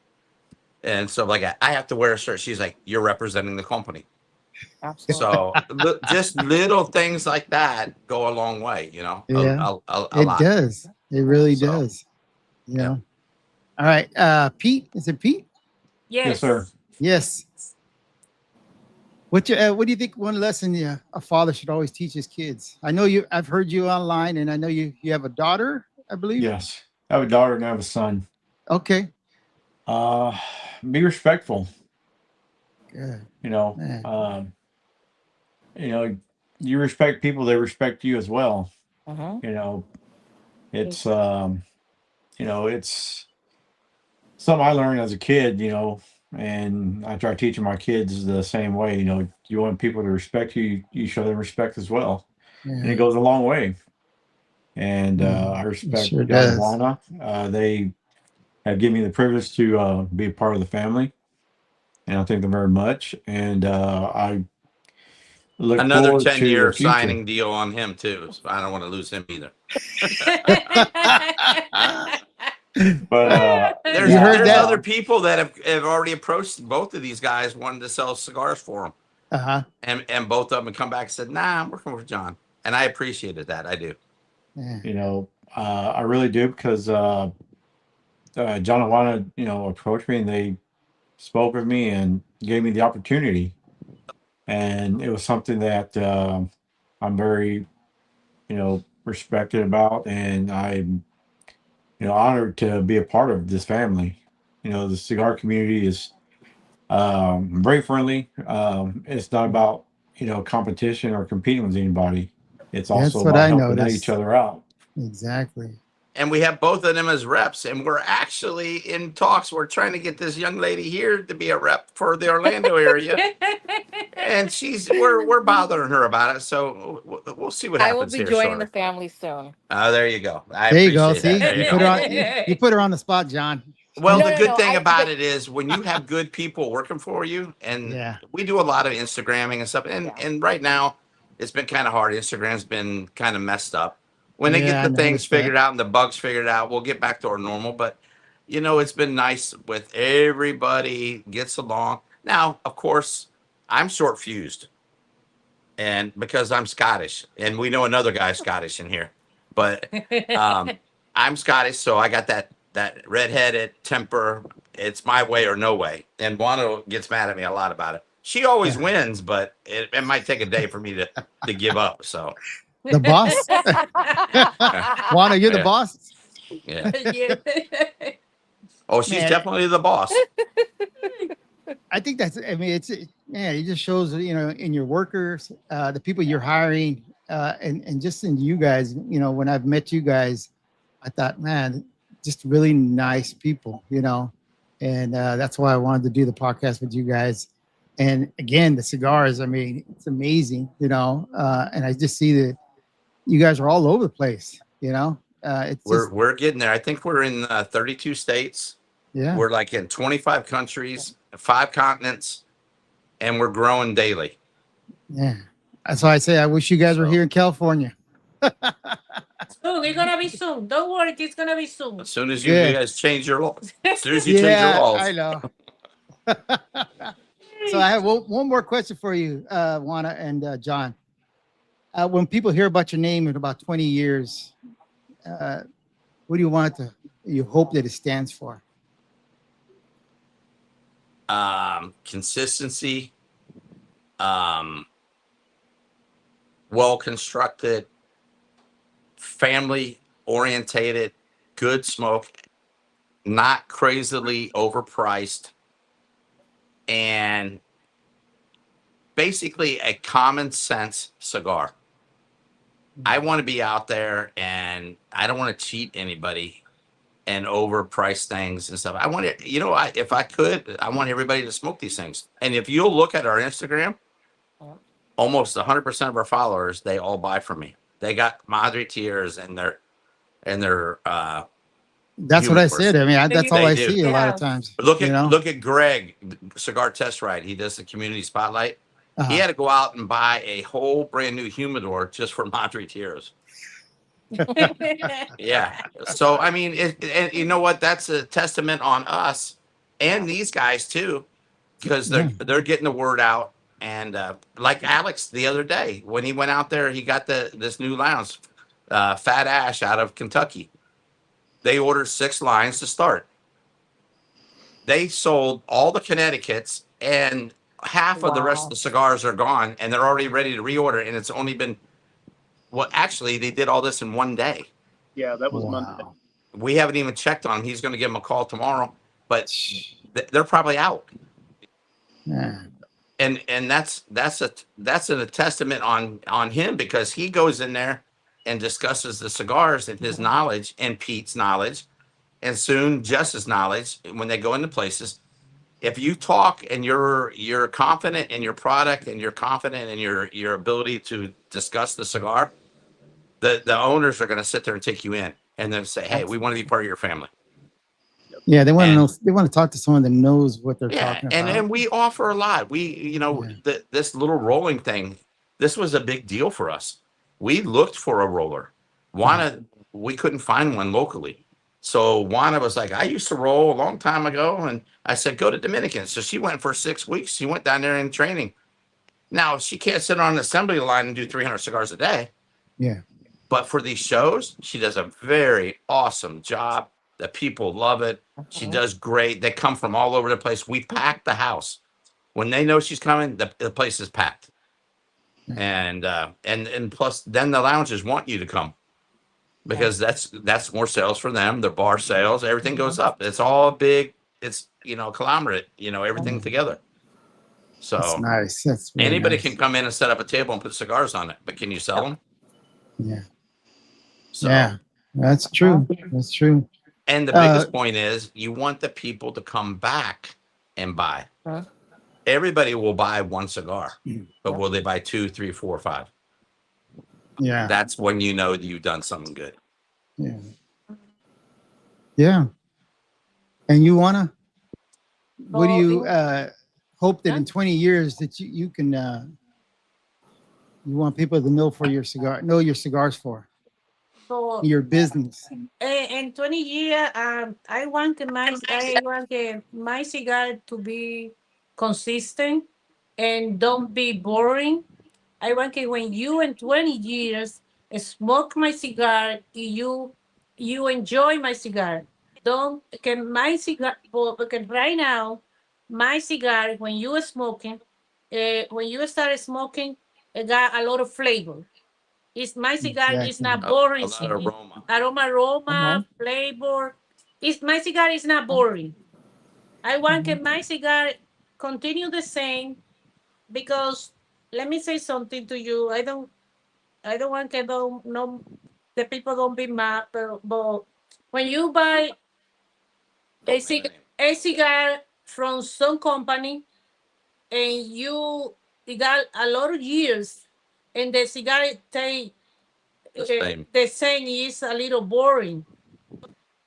And so, like, I have to wear a shirt. She's like, you're representing the company. Absolutely. So just little things like that go a long way, Yeah, a lot. Does. It really does. All right. Pete, is it Pete? Yes, sir. Yes. What do you think one lesson a father should always teach his kids? I know I've heard you online, and I know you have a daughter, I believe. Yes. I have a daughter and I have a son. Okay. Be respectful. Good. You respect people, they respect you as well. It's it's something I learned as a kid, and I try teaching my kids the same way. You want people to respect you, you show them respect as well. And it goes a long way. and I respect sure John and does. Juana. They have given me the privilege to be a part of the family, and I thank them very much. And I look Another forward to 10-year the future. signing deal on him too. So I don't want to lose him either. But There's You heard there's that? other people that have already approached both of these guys wanting to sell cigars for them. Uh-huh. And both of them come back and said, "Nah, I'm working with John," and I appreciated that. I do. Yeah. I really do, because John and Juana, approached me, and they spoke with me and gave me the opportunity, and it was something that I'm very respected about, and I'm honored to be a part of this family. The cigar community is very friendly. It's not about competition or competing with anybody. It's also That's what about I helping each noticed. other out. Exactly. And we have both of them as reps, and we're actually in talks. We're trying to get this young lady here to be a rep for the Orlando area, and we're bothering her about it. So we'll see what I will happens be here. joining the Shortly. family soon. Oh, there you go. I There you go. appreciate See, that. There you put her go. on, you put her on the spot, John. Well, No, the no, good no, thing about but- it is when you have good people working for you, and Yeah. we do a lot of Instagramming and stuff, and right now it's been kind of hard. Instagram's been kind of messed up. When they Yeah, get I the things noticed that. figured out and the bugs figured out, we'll get back to our normal. But it's been nice with everybody gets along. Now, of course, I'm short fused, and because I'm Scottish, and we know another guy Scottish in here, but I'm Scottish, so I got that redheaded temper. It's my way or no way. And Wanda gets mad at me a lot about it. She always wins, but it might take a day for me to give up. So The boss? Juana, you're the Yeah. boss? yeah. Yeah. Oh, she's Man. definitely the boss. I think it just shows, in your workers, the people you're hiring, and just in you guys, when I've met you guys, I thought, man, just really nice people, and that's why I wanted to do the podcast with you guys. And again, the cigars, it's amazing, and I just see that you guys are all over the place, it's We're getting there. I think we're in 32 states. yeah. We're like in 25 countries, 5 continents, and we're growing daily. Yeah. That's why I say I wish you guys were So- here in California. Soon, it's gonna be soon. Don't worry, it's gonna be soon. As soon as you Yeah. guys change your laws, as soon as you change your laws. I know. So I have one more question for you, Juana and John. When people hear about your name in about 20 years, what do you hope that it stands for? Consistency, well constructed, family orientated, good smoke, not crazily overpriced, and basically a common sense cigar. I want to be out there, and I don't want to cheat anybody and overprice things and stuff. I want it, if I could, I want everybody to smoke these things. And if you'll look at our Instagram, almost 100% of our followers, they all buy from me. They got Madre Tierras and their That's what I said. That's all They I do. see a lot of Yeah. times. look at Greg, Cigar Test Ride. He does the community spotlight. Uh-huh. He had to go out and buy a whole brand new humidor just for Madre Tierras. Yeah. So and you know what? That's a testament on us and these guys too, because they're getting the word out. And like Alex the other day, when he went out there, he got this new lounge, Fat Ash out of Kentucky. They ordered 6 lines to start. They sold all the Connecticut's, and half of the rest of the cigars are gone, and they're already ready to reorder. And it's only been, actually, they did all this in one day. Yeah, that was Monday. We haven't even checked on him. He's going to give him a call tomorrow, but they're probably out. Yeah. And that's a testament on him, because he goes in there and discusses the cigars and his knowledge and Pete's knowledge, and soon Jess's knowledge when they go into places. If you talk and you're confident in your product and you're confident in your ability to discuss the cigar, the owners are going to sit there and take you in and then say, hey, we want to be part of your family. Yeah, they want to And- know. They want to talk to someone that knows what they're Yeah, talking and about. and we offer a lot. This little rolling thing, this was a big deal for us. We looked for a roller. We couldn't find one locally. So Juana was like, I used to roll a long time ago. And I said, go to Dominican. So she went for 6 weeks. She went down there in training. Now, she can't sit on an assembly line and do 300 cigars a day. Yeah. But for these shows, she does a very awesome job. The people love it. She does great. They come from all over the place. We pack the house. When they know she's coming, the place is packed. And plus, then the lounges want you to come because that's more sales for them. The bar sales, everything goes up. It's all big. It's conglomerate. Everything together. So That's nice. That's really anybody nice. can come in and set up a table and put cigars on it. But can you sell them? Yeah. So, Yeah, that's true. That's true. And the biggest point is you want the people to come back and buy. Everybody will buy one cigar, but will they buy 2, 3, 4, 5? Yeah. That's when you know that you've done something good. Yeah. Yeah. And you wanna? What do you hope that in 20 years that you can you want people to know your cigars for So your business? in 20 years, I want my cigar to be consistent and don't be boring. I want it when you in 20 years smoke my cigar, you enjoy my cigar. Don't can my cigar because right now my cigar when you are smoking, when you start smoking, it got a lot of flavor. It's my cigar is not boring. A lot of aroma. Aroma, flavor. It's my cigar is not boring. I want my cigar continue the same because let me say something to you. I don't want to no the people don't be mad, but when you buy a cigar from some company and it got a lot of years and the cigar take the same is a little boring.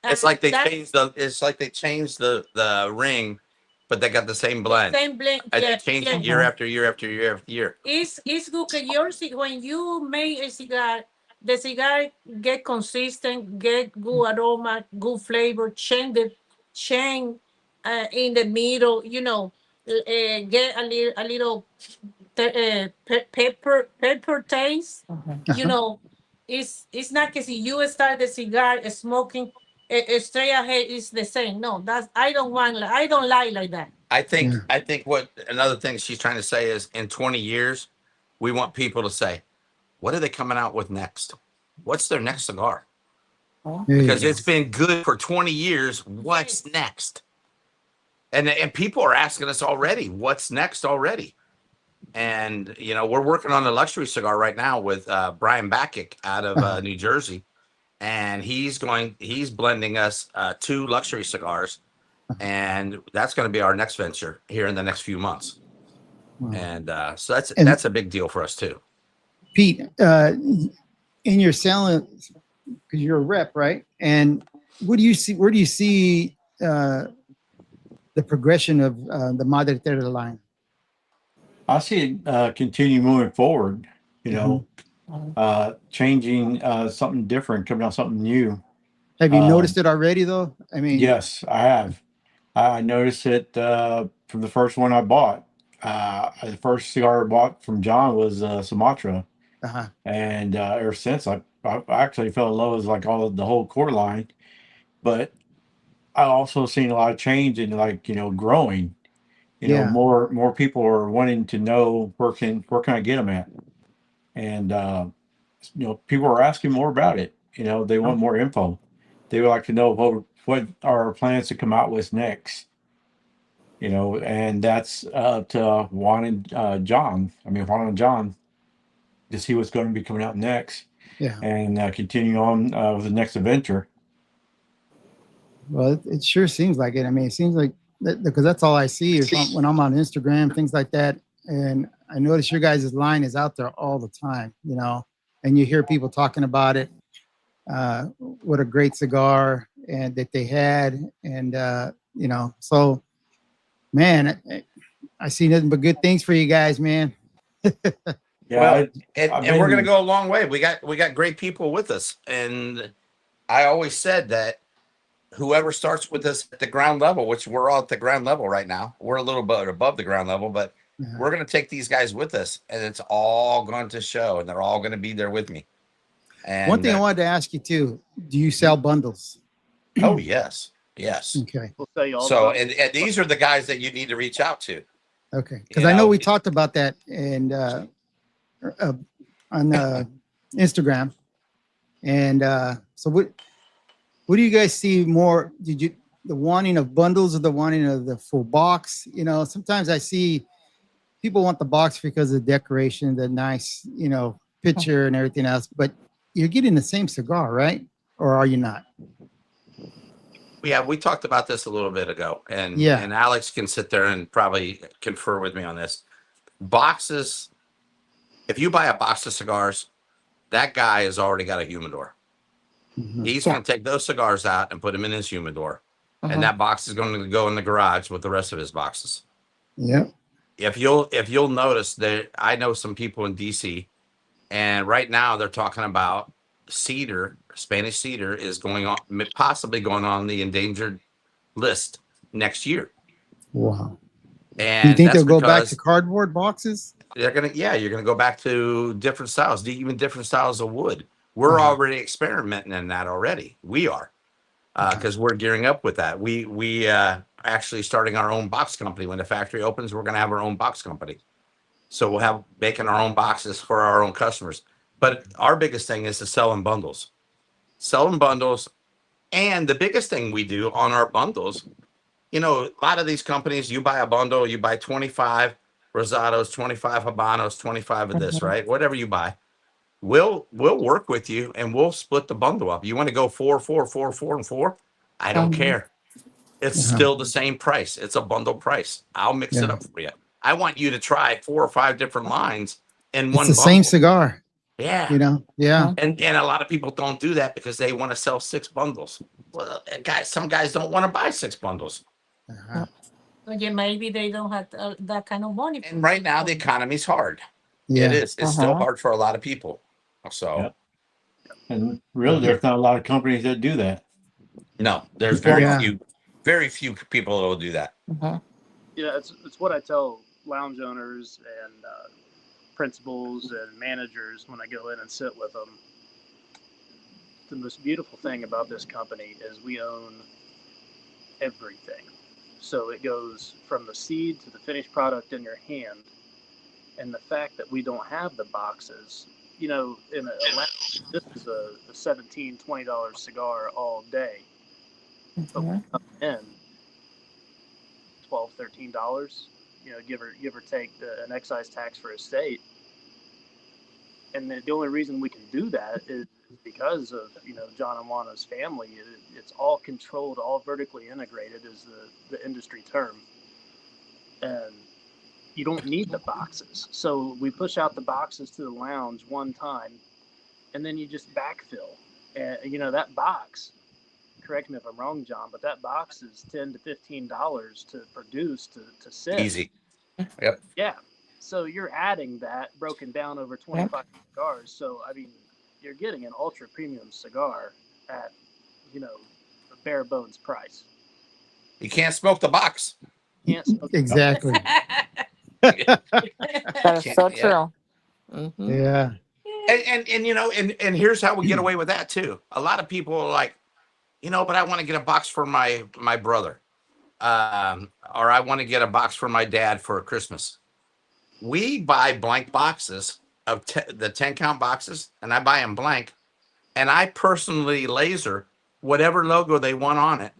It's like they changed the ring, but they got the same blend. Same blend. And they changed it year after year after year after year. It's good because when you make a cigar, the cigar get consistent, get good aroma, good flavor, change in the middle, get a little pepper taste. It's not because you start the cigar smoking straight ahead is the same. No, I don't like that. I think what another thing she's trying to say is in 20 years, we want people to say, what are they coming out with next? What's their next cigar? Because it's been good for 20 years. What's next? And people are asking us already, what's next already? And, we're working on a luxury cigar right now with Brian Backick out of New Jersey. And he's blending us 2 luxury cigars. And that's going to be our next venture here in the next few months. Wow. And so that's a big deal for us too. Pete, in your selling, because you're a rep, right? And where do you see the progression of the Madre Tierra line? I see it continue moving forward, changing something different, coming out something new. Have you noticed it already though? I mean, yes, I have. I noticed it from the first one I bought. The first cigar I bought from John was Sumatra. And ever since I actually fell in love with like the whole core line, but I also seen a lot of change in growing. More people are wanting to know where can I get them at, and people are asking more about it. They want more info. They would like to know what are our plans to come out with next. And that's to Juan and John. Juan and John, to see what's going to be coming out next. Yeah. And continue on with the next adventure. Well, it sure seems like it. It seems like because that's all I see is when I'm on Instagram, things like that. And I notice your guys' line is out there all the time, and you hear people talking about it. What a great cigar and that they had, and so man, I see nothing but good things for you guys, man. Well, and we're gonna go a long way. We got great people with us, and I always said that whoever starts with us at the ground level, which we're all at the ground level right now, we're a little bit above the ground level, but we're gonna take these guys with us, and it's all going to show, and they're all gonna be there with me. And one thing I wanted to ask you too: do you sell bundles? Oh yes. Okay. We'll tell you all. So and these are the guys that you need to reach out to. Okay, because I know we talked about that and on Instagram, and so what do you guys see more? Did you the wanting of bundles or the wanting of the full box? Sometimes I see people want the box because of the decoration, the nice picture and everything else, but you're getting the same cigar, right? Or are you not? Yeah, we talked about this a little bit ago, and Alex can sit there and probably confer with me on this. Boxes, if you buy a box of cigars, that guy has already got a humidor. He's going to take those cigars out and put them in his humidor, and that box is going to go in the garage with the rest of his boxes. Yeah. If you'll notice that I know some people in DC, and right now they're talking about cedar, Spanish cedar is possibly going on the endangered list next year. Wow. And do you think they'll go back to cardboard boxes? You're gonna go back to different styles, even different styles of wood. We're already experimenting in that already. We are, because we're gearing up with that. We actually starting our own box company. When the factory opens, we're gonna have our own box company. So we'll have making our own boxes for our own customers. But our biggest thing is to sell in bundles. And the biggest thing we do on our bundles, a lot of these companies, you buy a bundle, you buy 25 Rosados, 25 Habanos, 25 of this, right? Whatever you buy, we'll work with you and we'll split the bundle up. You want to go 4, 4, 4, 4, and 4? I don't care. It's still the same price. It's a bundle price. I'll mix it up for you. I want you to try 4 or 5 different lines in one. It's the same cigar. Yeah. Yeah. And a lot of people don't do that because they want to sell 6 bundles. Well, some guys don't want to buy 6 bundles. Yeah, maybe they don't have that kind of money. And right now the economy's hard. Yeah. It is. It's still hard for a lot of people. So. And really, there's not a lot of companies that do that. No, there's very few people that will do that. Yeah, it's what I tell lounge owners and principals and managers when I go in and sit with them. The most beautiful thing about this company is we own everything. So it goes from the seed to the finished product in your hand. And the fact that we don't have the boxes, in this is a $17, $20 cigar all day. But we come in $12, $13, give or take an excise tax for a state. And the only reason we can do that is because of John and Juana's family. It's all controlled, all vertically integrated is the industry term, and you don't need the boxes. So we push out the boxes to the lounge one time, and then you just backfill. And that box, correct me if I'm wrong, John, but that box is $10 to $15 to produce to sit. Easy. Yep. Yeah. So you're adding that broken down over 25 cigars. So, you're getting an ultra premium cigar at, a bare bones price. You can't smoke the box. Exactly. That is so true. Yeah. And here's how we get away with that too. A lot of people are like, but I want to get a box for my brother. Or I want to get a box for my dad for Christmas. We buy blank boxes of the 10 count boxes, and I buy them blank, and I personally laser whatever logo they want on it.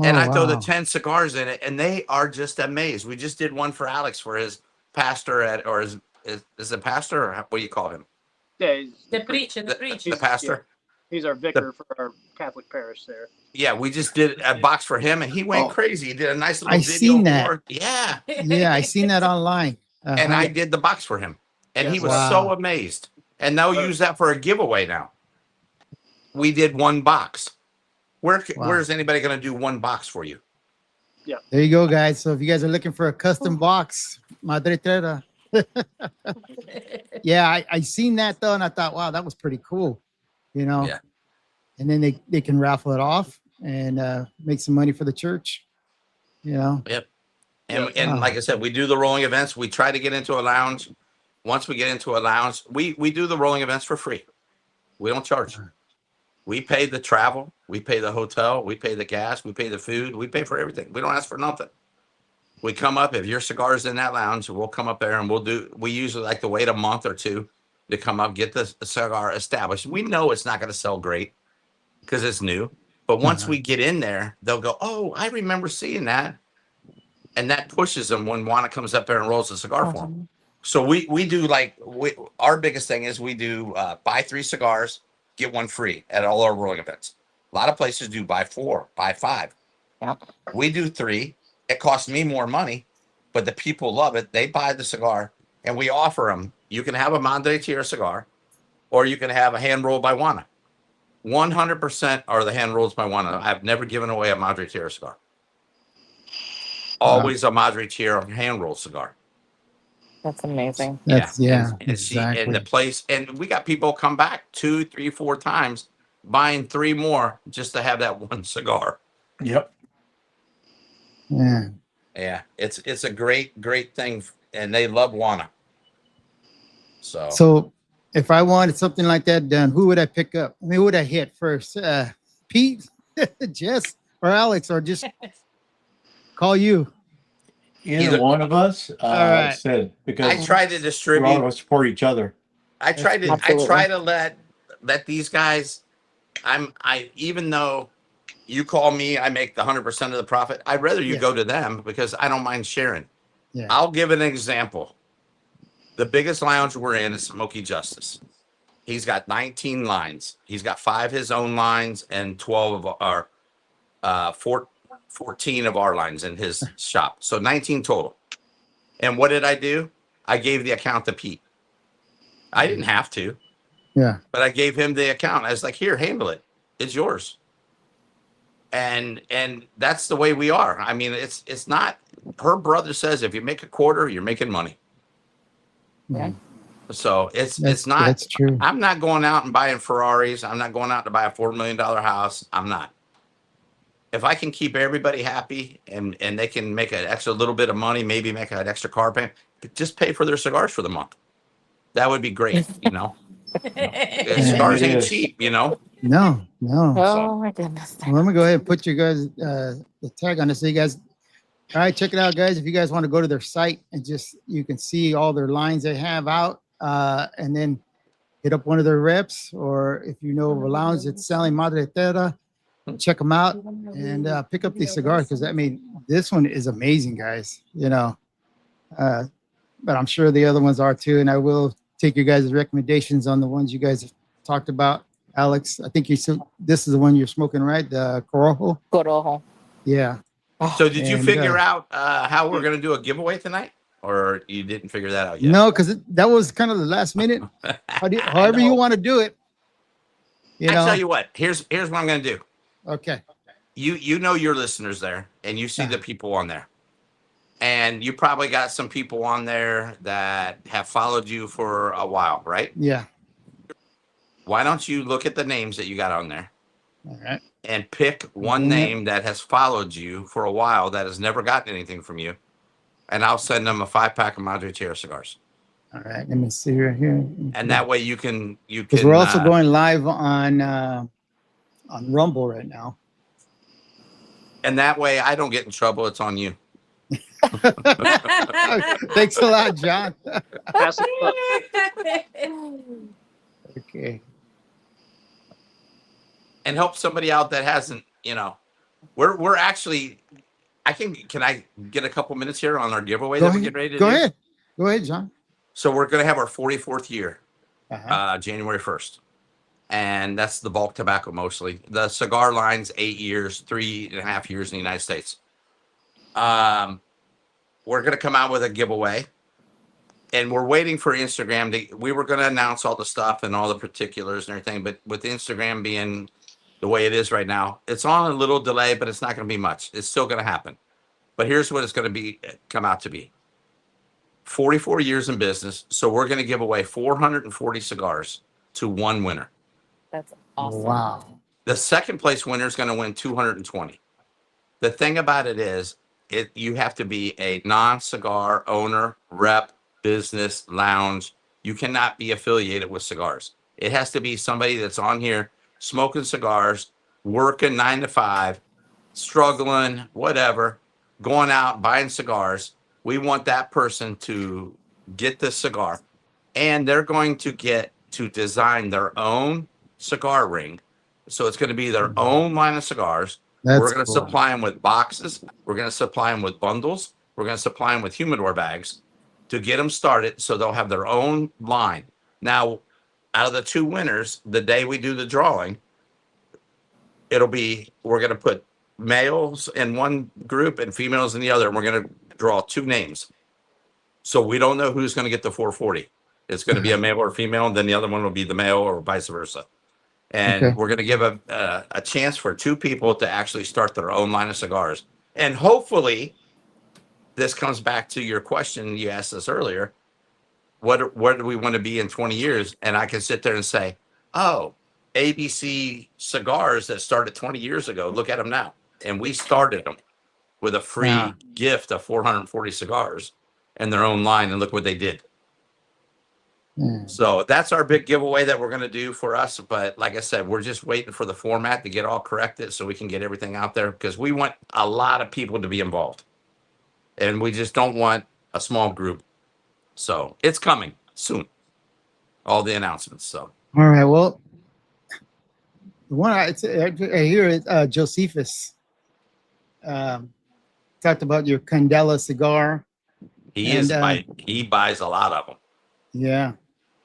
And I throw the 10 cigars in it, and they are just amazed. We just did one for Alex for his pastor is a pastor, or what do you call him? Yeah, the preacher. The pastor. Yeah. He's our vicar for our Catholic parish there. Yeah, we just did a box for him, and he went crazy. He did a nice little video. Seen that. Yeah. Yeah, I seen that online. And I did the box for him, and he was so amazed. and they'll use that for a giveaway now. We did one box. Where's anybody going to do one box for you? Yeah. There you go, guys. So if you guys are looking for a custom box, Madre Tierra. Yeah, I seen that though, and I thought, wow, that was pretty cool. You know. Yeah. And then they can raffle it off and make some money for the church. You know. Yep. And like I said, we do the rolling events. We try to get into a lounge. Once we get into a lounge, we do the rolling events for free. We don't charge. We pay the travel. We pay the hotel. We pay the gas. We pay the food. We pay for everything. We don't ask for nothing. We come up. If your cigar's in that lounge, we'll come up there and we usually like to wait a month or two to come up, get the cigar established. We know it's not going to sell great because it's new. But once we get in there, they'll go, oh, I remember seeing that. And that pushes them when Juana comes up there and rolls the cigar for them. So we do our biggest thing is we do buy 3 cigars, get 1 free at all our rolling events. A lot of places do buy 4, buy 5. Yep. We do 3. It costs me more money, but the people love it. They buy the cigar, and we offer them. You can have a Madre Tierra cigar, or you can have a hand rolled by Juana. 100% are the hand rolls by Juana. I've never given away a Madre Tierra cigar. Always a Madre Tierra hand roll cigar. That's amazing. And exactly. the place, and we got people come back 2, 3, 4 times, buying 3 more just to have that one cigar. Yep. Yeah, it's a great thing, and they love Juana. So if I wanted something like that done, who would I pick up? I mean, who would I hit first? Pete, Jess, or Alex, or just call you? Either one of us. All right. Said because I try to distribute. We all support each other. I try to let these guys. Even though you call me, I make the 100% of the profit. I'd rather you go to them because I don't mind sharing. Yeah. I'll give an example. The biggest lounge we're in is Smoky Justice. He's got 19 lines. He's got 5 his own lines and 12 of our 14 of our lines in his shop. So 19 total. And what did I do? I gave the account to Pete. I didn't have to. Yeah. But I gave him the account. I was like, here, handle it. It's yours. And that's the way we are. I mean, it's not, her brother says if you make a quarter, you're making money. Yeah. So it's not, that's true. I'm not going out and buying Ferraris. I'm not going out to buy a $4 million house. I'm not. If I can keep everybody happy and they can make an extra little bit of money, maybe make an extra car payment, just pay for their cigars for the month. That would be great, you know. Cigars ain't cheap, you know. No. Oh my goodness. Well, I'm gonna go ahead and put you guys the tag on this. So you guys, all right, check it out, guys. If you guys want to go to their site and you can see all their lines they have out, and then hit up one of their reps, or if you know of a lounge that's selling Madre Tierra, check them out and pick up these cigars, because I mean, this one is amazing, guys. You know, but I'm sure the other ones are too, and I will take your guys' recommendations on the ones you guys have talked about. Alex, I think this is the one you're smoking, right? The Corojo. Corojo. Yeah. So did you figure out how we're going to do a giveaway tonight, or you didn't figure that out yet? No, because that was kind of the last minute. However you want to do it. I'll tell you what. Here's what I'm going to do. Okay. You know your listeners there, and you see the people on there. And you probably got some people on there that have followed you for a while, right? Yeah. Why don't you look at the names that you got on there? All right. And pick one name that has followed you for a while that has never gotten anything from you. And I'll send them a 5-pack of Madre Tierra cigars. All right. Let me see right here. And that way you can. Because we're also going live on Rumble right now. And that way I don't get in trouble. It's on you. Thanks a lot, John. Pass it up. Okay. And help somebody out that hasn't, you know, we're actually, can I get a couple minutes here on our giveaway that we get ready to do? Go ahead, John. So we're going to have our 44th year, January 1st. And that's the bulk tobacco mostly. The cigar line's 8 years, 3.5 years in the United States. We're going to come out with a giveaway. and we're waiting for Instagram to. We were going to announce all the stuff and all the particulars and everything, but with Instagram being the way it is right now, it's on a little delay, but it's not going to be much. It's still going to happen. But here's what it's going to come out to be. 44 years in business, so we're going to give away 440 cigars to one winner. That's awesome. Wow. The second place winner is going to win 220. The thing about it is, you have to be a non-cigar owner, rep, business, lounge. You cannot be affiliated with cigars. It has to be somebody that's on here smoking cigars, working 9 to 5, struggling, whatever, going out buying cigars. We want that person to get the cigar, and they're going to get to design their own cigar ring. So it's going to be their own line of cigars. We're going to supply them with boxes. We're going to supply them with bundles. We're going to supply them with humidor bags to get them started, so they'll have their own line. Now, out of the 2 winners, the day we do the drawing, we're going to put males in one group and females in the other, and we're going to draw 2 names. So we don't know who's going to get the 440. It's going to be a male or female, and then the other one will be the male, or vice versa. And we're going to give a chance for 2 people to actually start their own line of cigars. And hopefully, this comes back to your question you asked us earlier. What do we want to be in 20 years? And I can sit there and say, oh, ABC cigars that started 20 years ago, look at them now. And we started them with a free gift of 440 cigars and their own line, and look what they did. So that's our big giveaway that we're going to do for us. But like I said, we're just waiting for the format to get all corrected so we can get everything out there, because we want a lot of people to be involved, and we just don't want a small group. So it's coming soon, all the announcements. So all right, well, the one I hear is Josephus talked about your Candela cigar. He buys a lot of them. Yeah.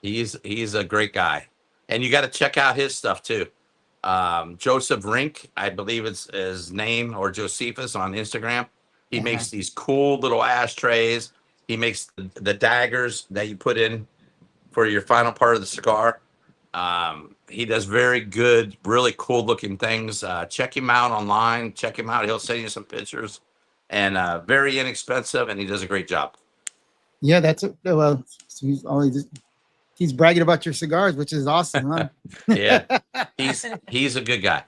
He's a great guy, and you got to check out his stuff too. Joseph Rink, I believe it's his name, or Josephus on Instagram. He makes these cool little ashtrays. He makes the daggers that you put in for your final part of the cigar. He does very good, really cool looking things. Check him out online. Check him out. He'll send you some pictures, and very inexpensive, and he does a great job. Yeah, he's bragging about your cigars, which is awesome, huh? Yeah, he's a good guy.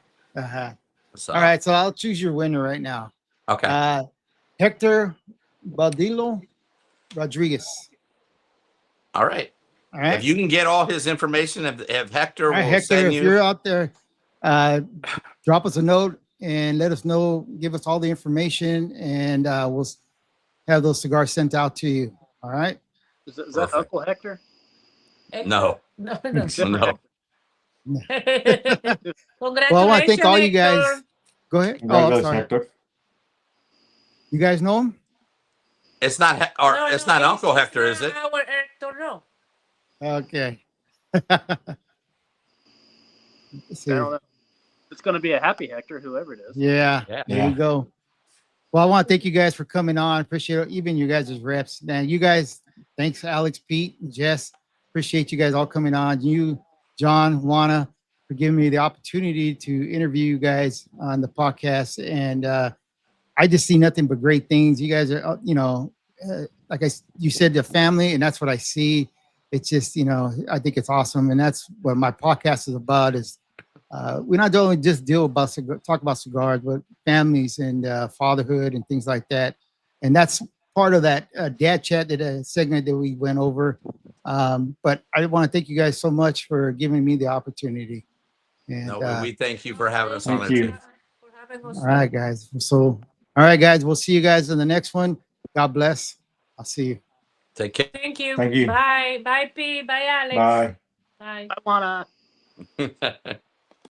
So. All right, so I'll choose your winner right now. Okay. Hector Badillo Rodriguez. All right. If you can get all his information, if Hector will send you. If you're out there, drop us a note and let us know. Give us all the information, and we'll have those cigars sent out to you. All right. Is that Uncle Hector? No. No. No. Congratulations. Well, I want to thank all you guys. Hector. Go ahead. Oh, I'm sorry. Hector. You guys know him? It's not Uncle Hector, is it? Our Hector, no. Okay. It's going to be a happy Hector, whoever it is. Yeah. There you go. Well, I want to thank you guys for coming on. Appreciate it. Even you guys as reps. Now, you guys, thanks, Alex, Pete, and Jess. Appreciate you guys all coming on. You, John, Juana, for giving me the opportunity to interview you guys on the podcast. And I just see nothing but great things. You guys are, like you said, the family, and that's what I see. It's just, I think it's awesome. And that's what my podcast is about, is we not only just talk about cigars, but families and fatherhood and things like that. And that's part of that dad chat segment that we went over. But I want to thank you guys so much for giving me the opportunity. And we thank you for having us on. Thank you. All right, guys. All right, guys. We'll see you guys in the next one. God bless. I'll see you. Take care. Thank you. Thank you. Bye. Bye, P. Bye, Alex. Bye. Bye. I want to.